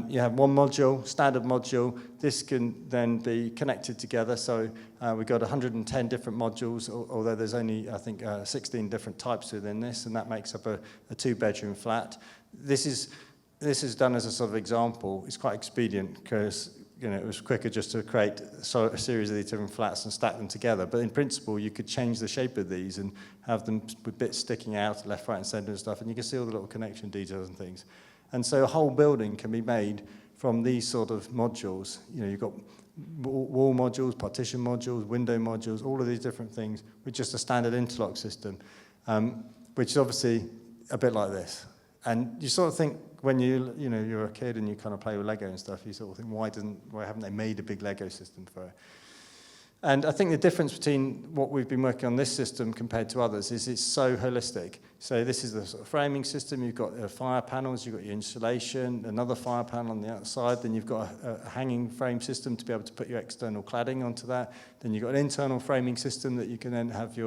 You have one module, standard module. This can then be connected together. So we've got 110 different modules, although there's only, I think, 16 different types within this, and that makes up a 2-bedroom flat. This is done as a sort of example. It's quite expedient because it was quicker just to create a series of these different flats and stack them together. But in principle, you could change the shape of these and have them with bits sticking out, left, right, and centre and stuff, and you can see all the little connection details and things. And so a whole building can be made from these sort of modules. You've got wall modules, partition modules, window modules, all of these different things with just a standard interlock system, which is obviously a bit like this. And you sort of think when you're a kid and you kind of play with Lego and stuff, you sort of think, why haven't they made a big Lego system for it? And I think the difference between what we've been working on this system compared to others is it's so holistic. So this is the sort of framing system. You've got fire panels, you've got your insulation, another fire panel on the outside. Then you've got a hanging frame system to be able to put your external cladding onto that. Then you've got an internal framing system that you can then have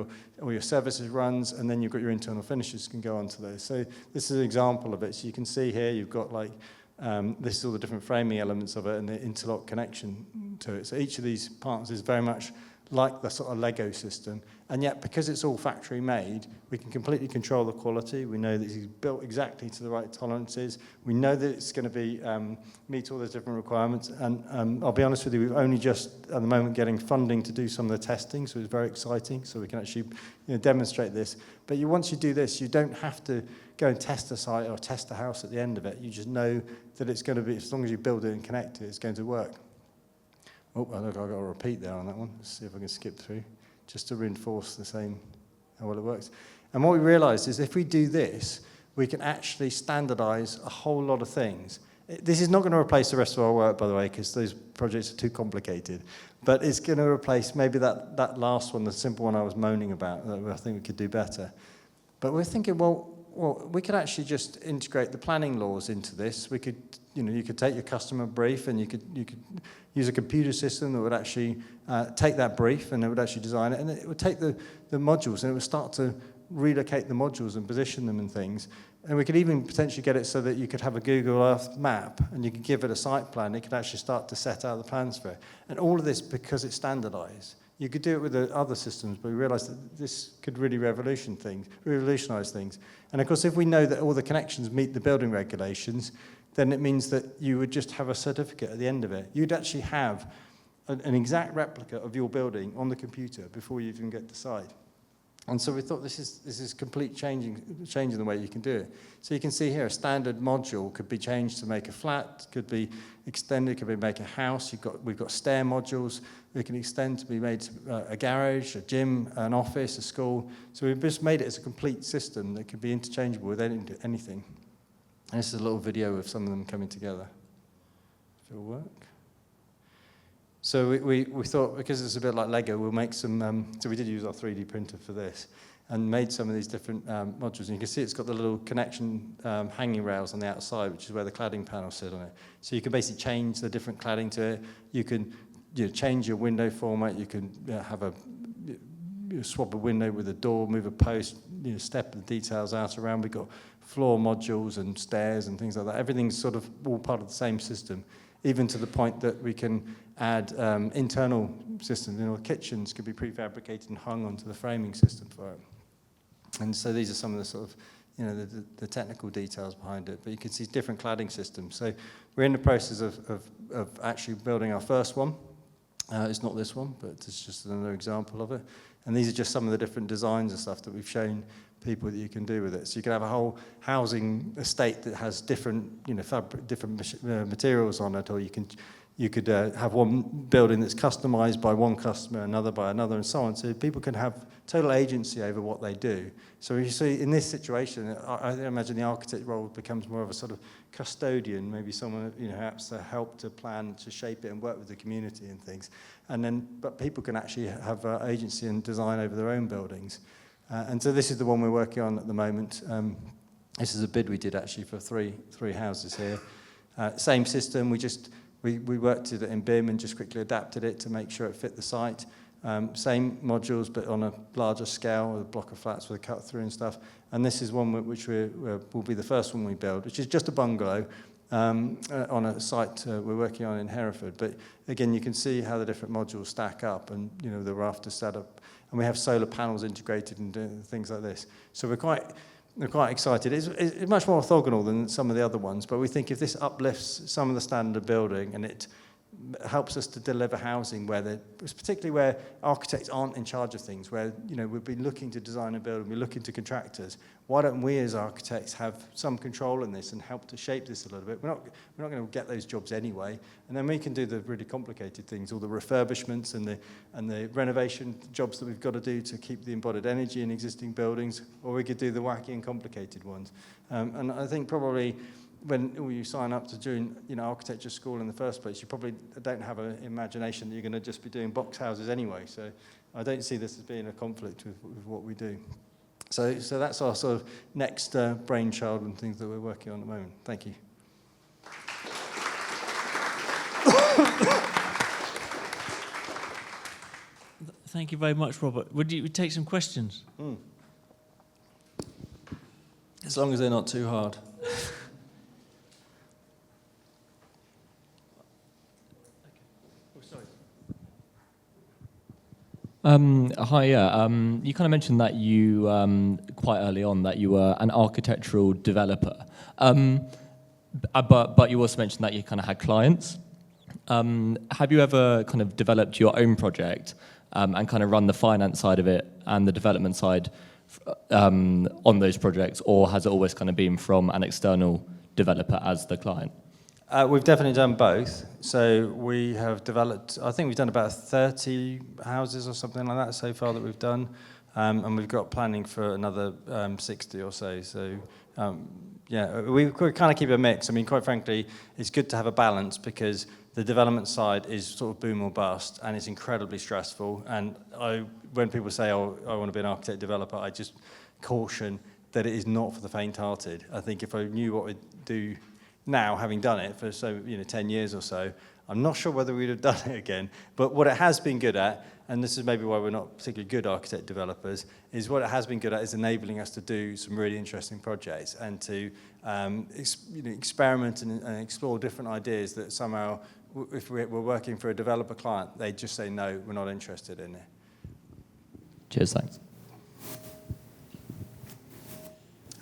all your services runs, and then you've got your internal finishes can go onto those. So this is an example of it. So you can see here you've got like, this is all the different framing elements of it and the interlock connection to it. So each of these parts is very much like the sort of Lego system. And yet, because it's all factory made, we can completely control the quality. We know that it's built exactly to the right tolerances. We know that it's going to be meet all those different requirements. And I'll be honest with you, we've only just, at the moment, getting funding to do some of the testing, so it's very exciting. So we can actually demonstrate this. But once you do this, you don't have to go and test a site or test a house at the end of it. You just know that it's going to be, as long as you build it and connect it, it's going to work. Oh, I look, I've got a repeat there on that one. Let's see if I can skip through, just to reinforce the same, how well it works. And what we realized is if we do this, we can actually standardize a whole lot of things. This is not going to replace the rest of our work, by the way, because those projects are too complicated. But it's going to replace maybe that last one, the simple one I was moaning about, that I think we could do better. But we're thinking, well, we could actually just integrate the planning laws into this. We could, you could take your customer brief and you could use a computer system that would actually take that brief and it would actually design it, and it would take the modules and it would start to relocate the modules and position them and things. And we could even potentially get it so that you could have a Google Earth map and you could give it a site plan. It could actually start to set out the plans for it. And all of this because it's standardized. You could do it with the other systems, but we realized that this could really revolutionize things. And of course, if we know that all the connections meet the building regulations, then it means that you would just have a certificate at the end of it. You'd actually have an exact replica of your building on the computer before you even get to site. And so we thought this is complete changing the way you can do it. So you can see here a standard module could be changed to make a flat, could be extended, could be make a house. We've got stair modules. We can extend to be made to a garage, a gym, an office, a school. So we've just made it as a complete system that could be interchangeable with anything. And this is a little video of some of them coming together. If it'll work. So we thought, because it's a bit like Lego, we'll make some, so we did use our 3D printer for this, and made some of these different modules. And you can see it's got the little connection hanging rails on the outside, which is where the cladding panels sit on it. So you can basically change the different cladding to it. You can change your window format. You can have swap a window with a door, move a post, step the details out around. We've got floor modules and stairs and things like that. Everything's sort of all part of the same system, even to the point that we can add internal systems. Kitchens could be prefabricated and hung onto the framing system for it. And so these are some of the sort of, the technical details behind it. But you can see different cladding systems. So we're in the process of actually building our first one. It's not this one, but it's just another example of it. And these are just some of the different designs and stuff that we've shown people that you can do with it. So you can have a whole housing estate that has different, different materials on it, or you could have one building that's customized by one customer, another by another, and so on. So people can have total agency over what they do. So you see, in this situation, I imagine the architect role becomes more of a sort of custodian, maybe someone perhaps to help to plan, to shape it, and work with the community and things. But people can actually have agency and design over their own buildings. And so this is the one we're working on at the moment. This is a bid we did actually for three houses here. Same system. We worked it in BIM and just quickly adapted it to make sure it fit the site. Same modules, but on a larger scale, with a block of flats with a cut through and stuff. And this is one which will be the first one we build, which is just a bungalow on a site we're working on in Hereford. But again, you can see how the different modules stack up, and the raft is set up, and we have solar panels integrated and things like this. So we're quite excited. It's much more orthogonal than some of the other ones, but we think if this uplifts some of the standard of building and it helps us to deliver housing particularly where architects aren't in charge of things, where we've been looking to design a building, we're looking to contractors. Why don't we as architects have some control in this and help to shape this a little bit? We're not going to get those jobs anyway, and then we can do the really complicated things, all the refurbishments and the renovation jobs that we've got to do to keep the embodied energy in existing buildings, or we could do the wacky and complicated ones. And I think probably when you sign up to doing, architecture school in the first place, you probably don't have an imagination that you're going to just be doing box houses anyway. So I don't see this as being a conflict with what we do. So that's our sort of next brainchild and things that we're working on at the moment. Thank you. Thank you very much, Robert. Would you take some questions? As long as they're not too hard. Hi, yeah. You kind of mentioned that you, quite early on, that you were an architectural developer. But you also mentioned that you kind of had clients. Have you ever kind of developed your own project and kind of run the finance side of it and the development side on those projects, or has it always kind of been from an external developer as the client? We've definitely done both. So we have developed, I think we've done about 30 houses or something like that so far that we've done. And we've got planning for another 60 or so. So, yeah, we kind of keep a mix. I mean, quite frankly, it's good to have a balance because the development side is sort of boom or bust, and it's incredibly stressful. And when people say, oh, I want to be an architect developer, I just caution that it is not for the faint-hearted. I think if I knew what we'd do now, having done it for 10 years or so, I'm not sure whether we'd have done it again. But what it has been good at, and this is maybe why we're not particularly good architect developers, is what it has been good at is enabling us to do some really interesting projects and to experiment and explore different ideas that somehow, if we're working for a developer client, they just say, no, we're not interested in it. Cheers, thanks.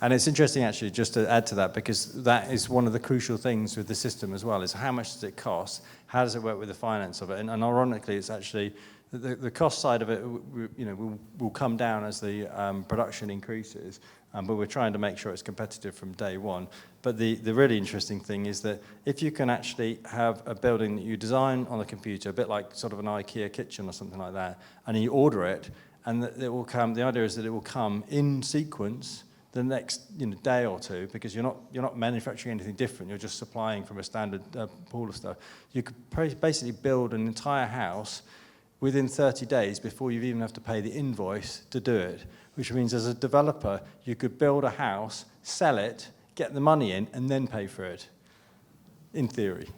And it's interesting, actually, just to add to that, because that is one of the crucial things with the system as well, is how much does it cost? How does it work with the finance of it? And ironically, it's actually the cost side of it, will come down as the production increases, but we're trying to make sure it's competitive from day one. But the really interesting thing is that if you can actually have a building that you design on a computer, a bit like sort of an IKEA kitchen or something like that, and you order it, and it will come. The idea is that it will come in sequence the next day or two, because you're not manufacturing anything different. You're just supplying from a standard pool of stuff. You could basically build an entire house within 30 days before you even have to pay the invoice to do it, which means as a developer, you could build a house, sell it, get the money in, and then pay for it, in theory,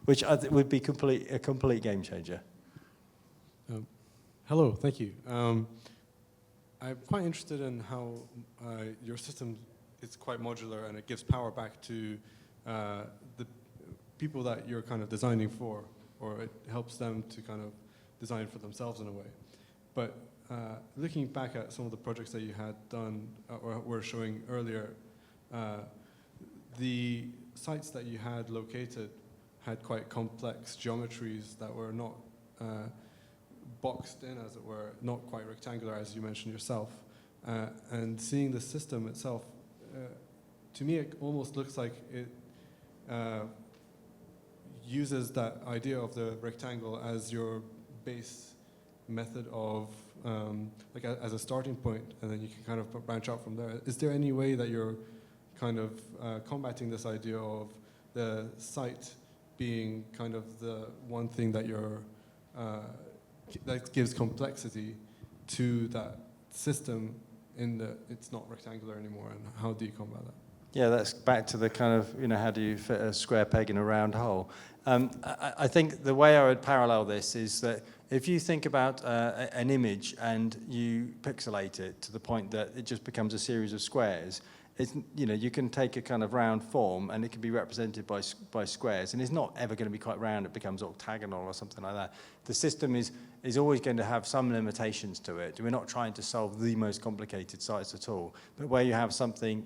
which I think would be a complete game changer. Hello, thank you. I'm quite interested in how your system is quite modular and it gives power back to the people that you're kind of designing for, or it helps them to kind of design for themselves in a way. But looking back at some of the projects that you had done or were showing earlier, the sites that you had located had quite complex geometries that were not boxed in, as it were, not quite rectangular, as you mentioned yourself. And seeing the system itself, to me, it almost looks like it uses that idea of the rectangle as your base method of, like as a starting point, and then you can kind of branch out from there. Is there any way that you're kind of combating this idea of the site being kind of the one thing that you're that gives complexity to that system in that it's not rectangular anymore, and how do you combat that? Yeah, that's back to the kind of, how do you fit a square peg in a round hole? I think the way I would parallel this is that if you think about an image and you pixelate it to the point that it just becomes a series of squares, it's, you can take a kind of round form and it can be represented by squares, and it's not ever going to be quite round, it becomes octagonal or something like that. The system is always going to have some limitations to it. We're not trying to solve the most complicated sites at all, but where you have something,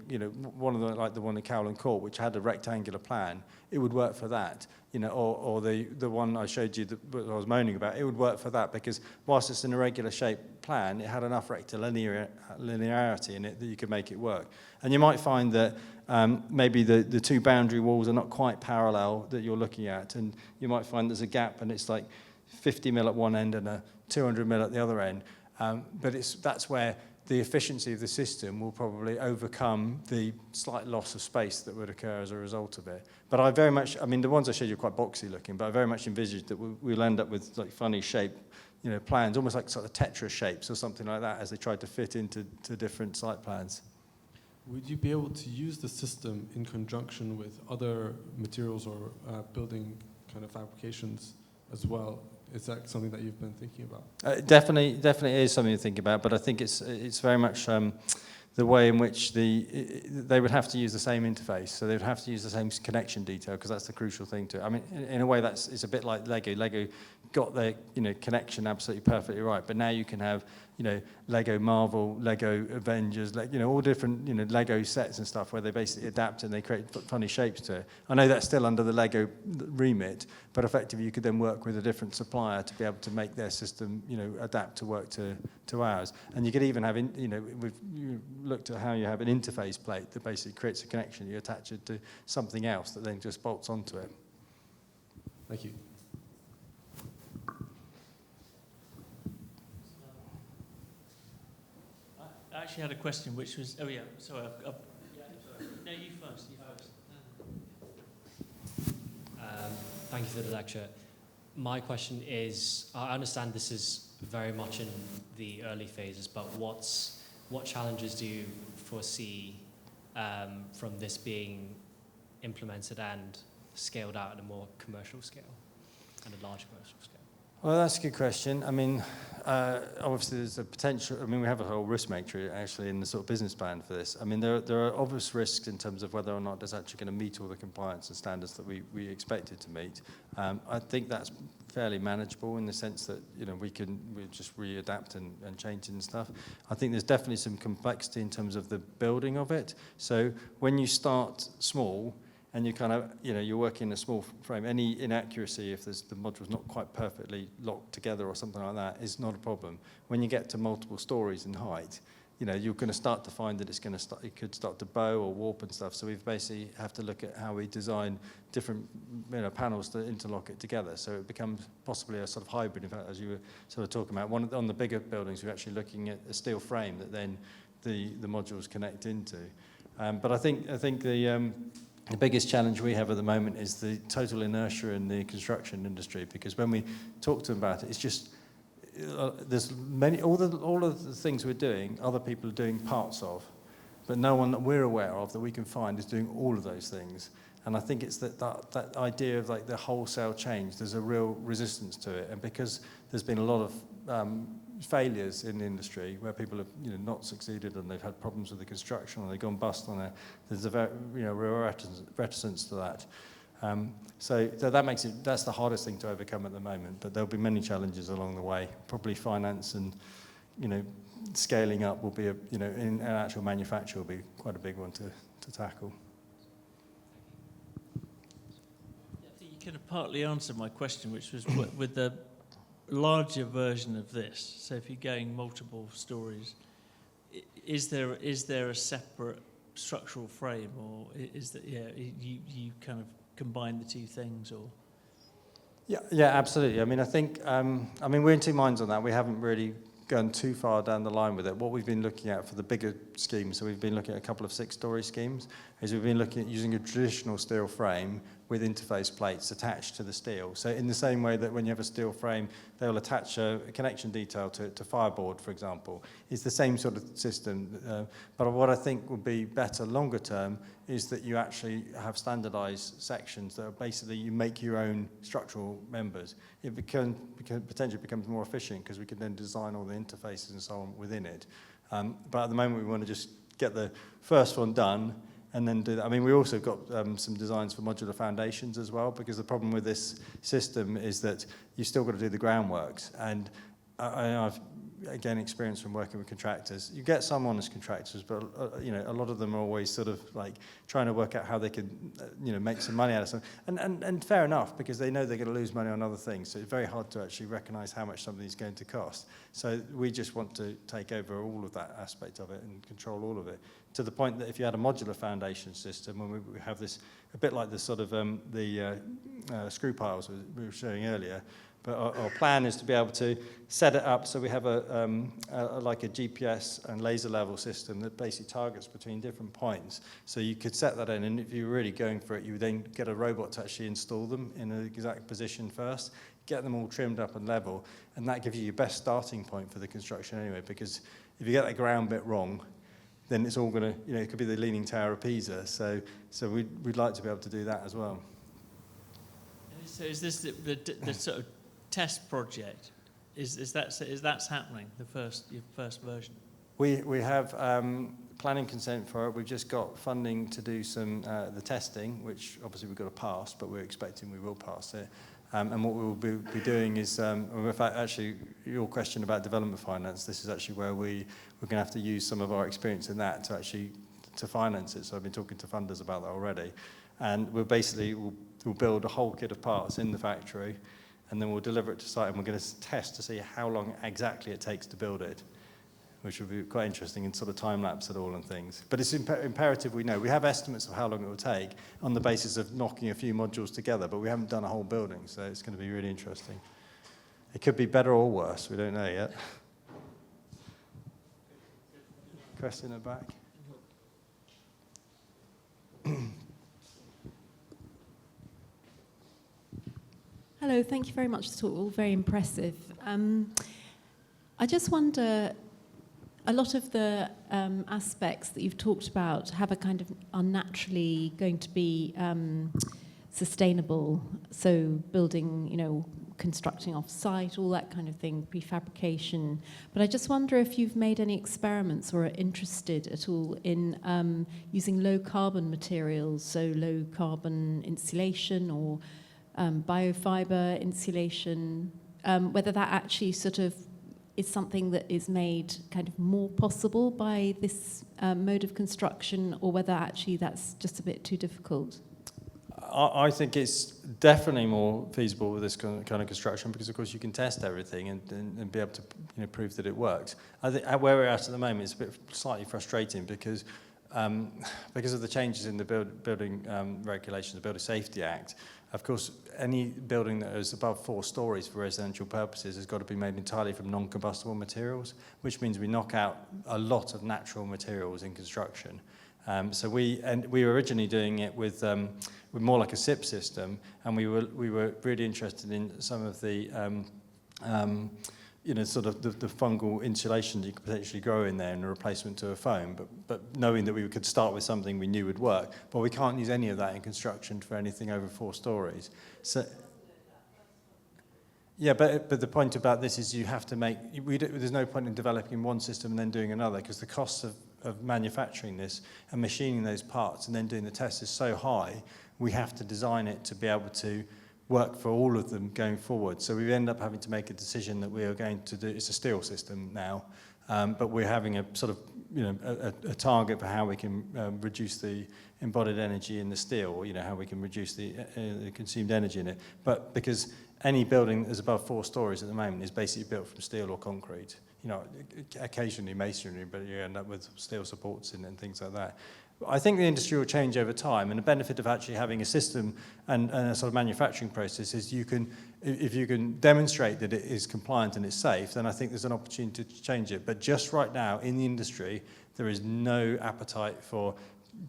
one of the, like the one at Kaolin Court, which had a rectangular plan, it would work for that. Or the one I showed you that I was moaning about, it would work for that, because whilst it's an irregular shaped plan, it had enough linearity in it that you could make it work. And you might find that maybe the two boundary walls are not quite parallel that you're looking at, and you might find there's a gap and it's like 50 mil at one end and a 200 mil at the other end. But that's where the efficiency of the system will probably overcome the slight loss of space that would occur as a result of it. But I very much, I mean, the ones I showed you are quite boxy looking, but I very much envisage that we'll end up with like funny shape, plans, almost like sort of Tetris shapes or something like that as they try to fit into different site plans. Would you be able to use the system in conjunction with other materials or building kind of applications as well? Is that something that you've been thinking about? Definitely is something to think about, but I think it's very much the way in which they would have to use the same interface, so they would have to use the same connection detail, because that's the crucial thing to it. I mean, in a way, it's a bit like Lego. Lego got their connection absolutely perfectly right, but now you can have Lego Marvel, Lego Avengers, all different Lego sets and stuff where they basically adapt and they create funny shapes to it. I know that's still under the Lego remit, but effectively you could then work with a different supplier to be able to make their system adapt to work to ours. And you could even have we've looked at how you have an interface plate that basically creates a connection. You attach it to something else that then just bolts onto it. Thank you. I actually had a question which was, oh yeah, sorry, no, you first. Thank you for the lecture. My question is, I understand this is very much in the early phases, but what challenges do you foresee from this being implemented and scaled out at a more commercial scale and a large commercial scale? Well, that's a good question. I mean, obviously there's a potential, we have a whole risk matrix actually in the sort of business plan for this. I mean, there are obvious risks in terms of whether or not it's actually going to meet all the compliance and standards that we expect it to meet. I think that's fairly manageable in the sense that, we just readapt and change and stuff. I think there's definitely some complexity in terms of the building of it. So when you start small, and you kind of, you're working in a small frame. Any inaccuracy, if the module's not quite perfectly locked together or something like that, is not a problem. When you get to multiple stories in height, you're going to start to find that it could start to bow or warp and stuff. So we basically have to look at how we design different panels to interlock it together. So it becomes possibly a sort of hybrid. In fact, as you were sort of talking about, on the bigger buildings, we're actually looking at a steel frame that then the modules connect into. But I think the biggest challenge we have at the moment is the total inertia in the construction industry, because when we talk to them about it, it's just there's all of the things we're doing, other people are doing parts of, but no one that we're aware of that we can find is doing all of those things. And I think it's that idea of like the wholesale change. There's a real resistance to it, and because there's been a lot of failures in the industry where people have not succeeded and they've had problems with the construction or they've gone bust on it. There's a very real reticence to that. So that makes it, that's the hardest thing to overcome at the moment. But there'll be many challenges along the way. Probably finance and scaling up will be in an actual manufacture will be quite a big one to tackle. I think you kind of partly answered my question, which was with the larger version of this. So if you're going multiple stories, is there a separate structural frame, or is that you kind of combine the two things, or? Yeah, absolutely. I mean, I think we're in two minds on that. We haven't really gone too far down the line with it. What we've been looking at for the bigger schemes, so we've been looking at a couple of 6-story schemes, is we've been looking at using a traditional steel frame with interface plates attached to the steel. So in the same way that when you have a steel frame, they'll attach a connection detail to fireboard, for example. It's the same sort of system. But what I think would be better longer term is that you actually have standardized sections that are basically you make your own structural members. It potentially becomes more efficient because we can then design all the interfaces and so on within it. But at the moment, we want to just get the first one done and then do that. I mean, we also got some designs for modular foundations as well, because the problem with this system is that you've still got to do the groundworks. And I've, again, experience from working with contractors. You get some honest contractors, but a lot of them are always sort of like trying to work out how they can, make some money out of something. And fair enough, because they know they're going to lose money on other things. So it's very hard to actually recognise how much something's going to cost. So we just want to take over all of that aspect of it and control all of it, to the point that if you had a modular foundation system, when we have this, a bit like the sort of the screw piles we were showing earlier, But our plan is to be able to set it up so we have like a GPS and laser level system that basically targets between different points. So you could set that in, and if you're really going for it, you would then get a robot to actually install them in an exact position first, get them all trimmed up and level, and that gives you your best starting point for the construction anyway, because if you get that ground bit wrong, then it's all going to, it could be the Leaning Tower of Pisa. So we'd like to be able to do that as well. So is this the sort of test project? Is that happening? Your first version? We have planning consent for it. We've just got funding to do some the testing, which obviously we've got to pass, but we're expecting we will pass it. And what we will be doing is, in fact, actually, your question about development finance, this is actually where we're going to have to use some of our experience in that to finance it. So I've been talking to funders about that already. And we'll build a whole kit of parts in the factory, and then we'll deliver it to site, and we're going to test to see how long exactly it takes to build it, which will be quite interesting and sort of time-lapse it all and things. But it's imperative we know. We have estimates of how long it will take on the basis of knocking a few modules together, but we haven't done a whole building, so it's going to be really interesting. It could be better or worse, we don't know yet. Question in the back. Hello, thank you very much for the talk, all very impressive. I just wonder, a lot of the aspects that you've talked about are naturally going to be sustainable, so building, constructing off-site, all that kind of thing, prefabrication. But I just wonder if you've made any experiments or are interested at all in using low-carbon materials, so low-carbon insulation or biofiber insulation, whether that actually sort of is something that is made kind of more possible by this mode of construction, or whether actually that's just a bit too difficult? I think it's definitely more feasible with this kind of construction, because of course you can test everything and be able to prove that it works. I think where we're at the moment is a bit slightly frustrating because of the changes in the building regulations, the Building Safety Act. Of course, any building that is above 4 stories for residential purposes has got to be made entirely from non-combustible materials, which means we knock out a lot of natural materials in construction. So we were originally doing it with more like a SIP system, and we were really interested in some of the sort of the fungal insulation that you could potentially grow in there in a replacement to a foam, but knowing that we could start with something we knew would work. But we can't use any of that in construction for anything over 4 stories. So, yeah, but the point about this is you have to there's no point in developing one system and then doing another, because the costs of manufacturing this and machining those parts and then doing the tests is so high, we have to design it to be able to work for all of them going forward. So we end up having to make a decision that we are going to do. It's a steel system now, but we're having a sort of a target for how we can reduce the embodied energy in the steel, how we can reduce the consumed energy in it. But because any building that is above 4 stories at the moment is basically built from steel or concrete. Occasionally masonry, but you end up with steel supports in it and things like that. I think the industry will change over time, and the benefit of actually having a system and a sort of manufacturing process is if you can demonstrate that it is compliant and it's safe, then I think there's an opportunity to change it. But just right now in the industry, there is no appetite for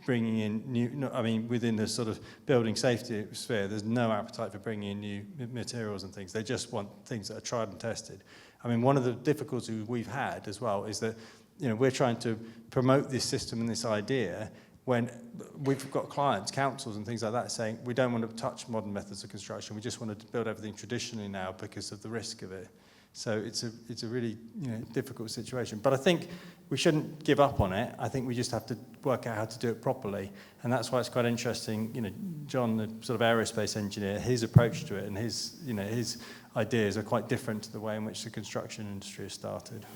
bringing in within the sort of building safety sphere, there's no appetite for bringing in new materials and things. They just want things that are tried and tested. One of the difficulties we've had as well is that we're trying to promote this system and this idea when we've got clients, councils and things like that saying we don't want to touch modern methods of construction, we just want to build everything traditionally now because of the risk of it. So it's a really difficult situation. But I think we shouldn't give up on it. I think we just have to work out how to do it properly. And that's why it's quite interesting, John, the sort of aerospace engineer, his approach to it and his ideas are quite different to the way in which the construction industry has started.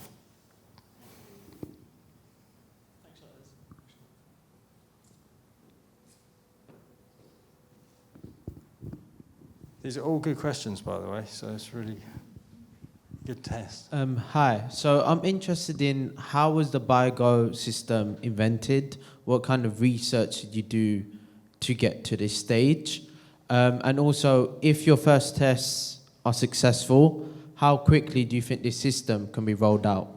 These are all good questions, by the way, so it's really good test. Hi, so I'm interested in how was the BYGO system invented? What kind of research did you do to get to this stage? And also, if your first tests are successful, how quickly do you think this system can be rolled out?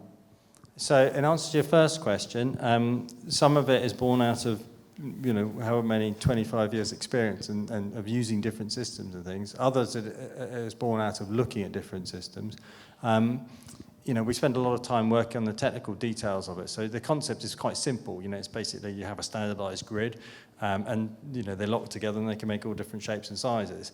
So in answer to your first question, some of it is born out of, however many 25 years experience and of using different systems and things. Others it is born out of looking at different systems. We spend a lot of time working on the technical details of it. So the concept is quite simple. It's basically you have a standardized grid and they're locked together and they can make all different shapes and sizes.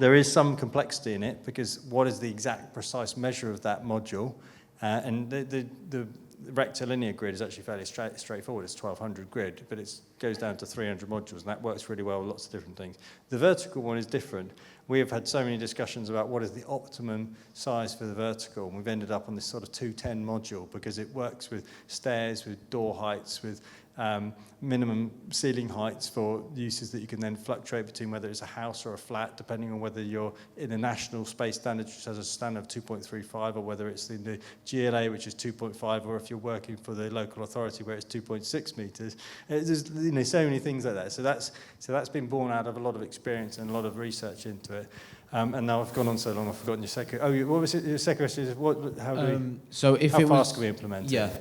There is some complexity in it because what is the exact precise measure of that module? And the rectilinear grid is actually fairly straightforward. It's 1200 grid, but it goes down to 300 modules, and that works really well with lots of different things. The vertical one is different. We have had so many discussions about what is the optimum size for the vertical, and we've ended up on this sort of 210 module because it works with stairs, with door heights, with minimum ceiling heights for uses that you can then fluctuate between whether it's a house or a flat, depending on whether you're in a national space standard, which has a standard of 2.35, or whether it's in the GLA, which is 2.5, or if you're working for the local authority where it's 2.6 meters. There's so many things like that. So that's been born out of a lot of experience and a lot of research into it. And now I've gone on so long, I've forgotten your second. Oh, what was it? Your second question is how fast can we implement it? Yeah.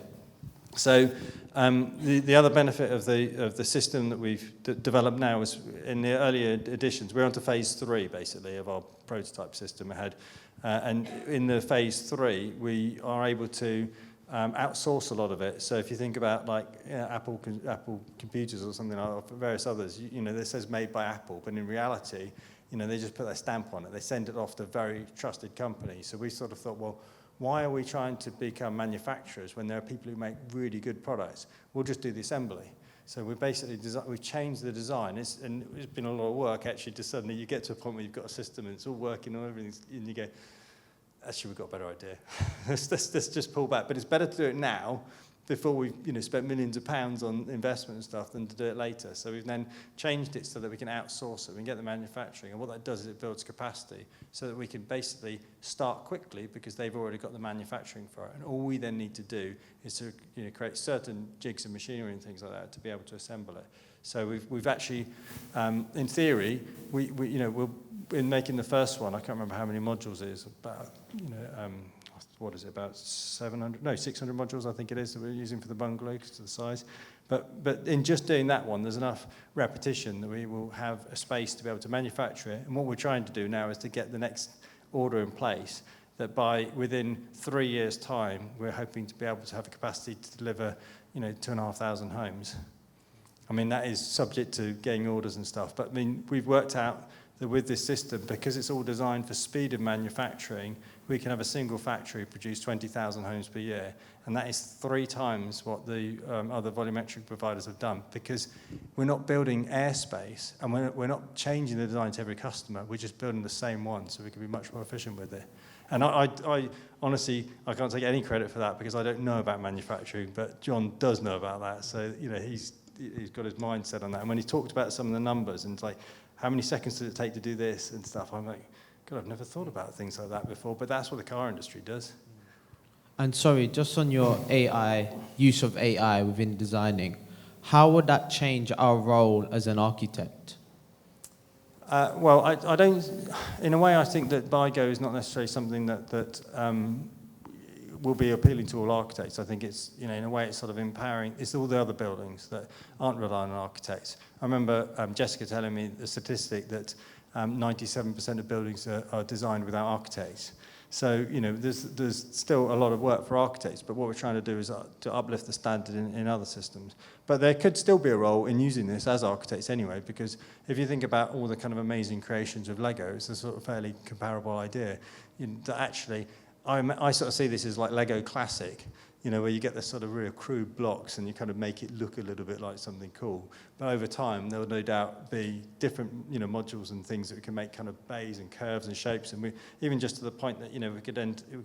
So the other benefit of the system that we've developed now is in the earlier editions, we're on to phase 3 basically of our prototype system ahead. And in the phase 3, we are able to outsource a lot of it. So if you think about like Apple computers or something like that, or various others, this says made by Apple, but in reality, they just put their stamp on it. They send it off to very trusted companies. So we sort of thought, well, why are we trying to become manufacturers when there are people who make really good products? We'll just do the assembly. So we basically we've changed the design. It's been a lot of work actually to suddenly you get to a point where you've got a system and it's all working and everything, and you go, actually we've got a better idea. let's just pull back. But it's better to do it now before we've spent millions of pounds on investment and stuff than to do it later. So we've then changed it so that we can outsource it, we can get the manufacturing, and what that does is it builds capacity so that we can basically start quickly because they've already got the manufacturing for it. And all we then need to do is to create certain jigs and machinery and things like that to be able to assemble it. So we've actually, in theory, we're in making the first one. I can't remember how many modules it is, about what is it, about 600 modules, I think it is, that we're using for the bungalow because of the size. But in just doing that one, there's enough repetition that we will have a space to be able to manufacture it. And what we're trying to do now is to get the next order in place that within 3 years' time, we're hoping to be able to have a capacity to deliver, 2,500 homes. I mean, that is subject to getting orders and stuff. But I mean, we've worked out that with this system, because it's all designed for speed of manufacturing, we can have a single factory produce 20,000 homes per year. And that is 3 times what the other volumetric providers have done, because we're not building airspace and we're not changing the design to every customer. We're just building the same one so we can be much more efficient with it. And I honestly, I can't take any credit for that because I don't know about manufacturing, but John does know about that. So, he's got his mind set on that. And when he talked about some of the numbers and it's like, how many seconds does it take to do this and stuff? I'm like, God, I've never thought about things like that before, but that's what the car industry does. And sorry, just on your use of AI within designing, how would that change our role as an architect? Well, I don't, in a way I think that BYGO is not necessarily something that will be appealing to all architects. I think it's, in a way it's sort of empowering. It's all the other buildings that aren't relying on architects. I remember Jessica telling me the statistic that 97% of buildings are designed without architects. So, there's still a lot of work for architects, but what we're trying to do is to uplift the standard in other systems. But there could still be a role in using this as architects anyway, because if you think about all the kind of amazing creations of Lego, it's a sort of fairly comparable idea. That actually, I sort of see this as like Lego Classic, where you get this sort of real crude blocks and you kind of make it look a little bit like something cool. But over time, there will no doubt be different, modules and things that we can make kind of bays and curves and shapes. And even just to the point that, we could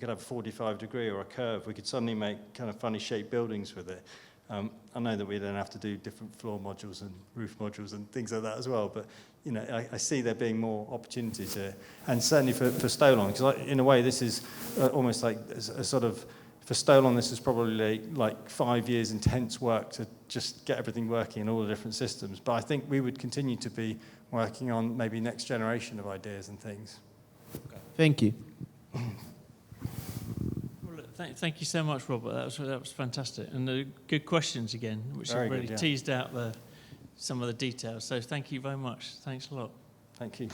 have a 45-degree or a curve. We could suddenly make kind of funny shaped buildings with it. I know that we then have to do different floor modules and roof modules and things like that as well. But, I see there being more opportunities here. And certainly for Stolon, because in a way this is almost like a sort of, for Stolon, this is probably like 5 years intense work to just get everything working in all the different systems. But I think we would continue to be working on maybe next generation of ideas and things. Thank you. Well, look, thank you so much, Robert. That was fantastic, and good questions again, which Very have really good, yeah. teased out some of the details. So thank you very much. Thanks a lot. Thank you.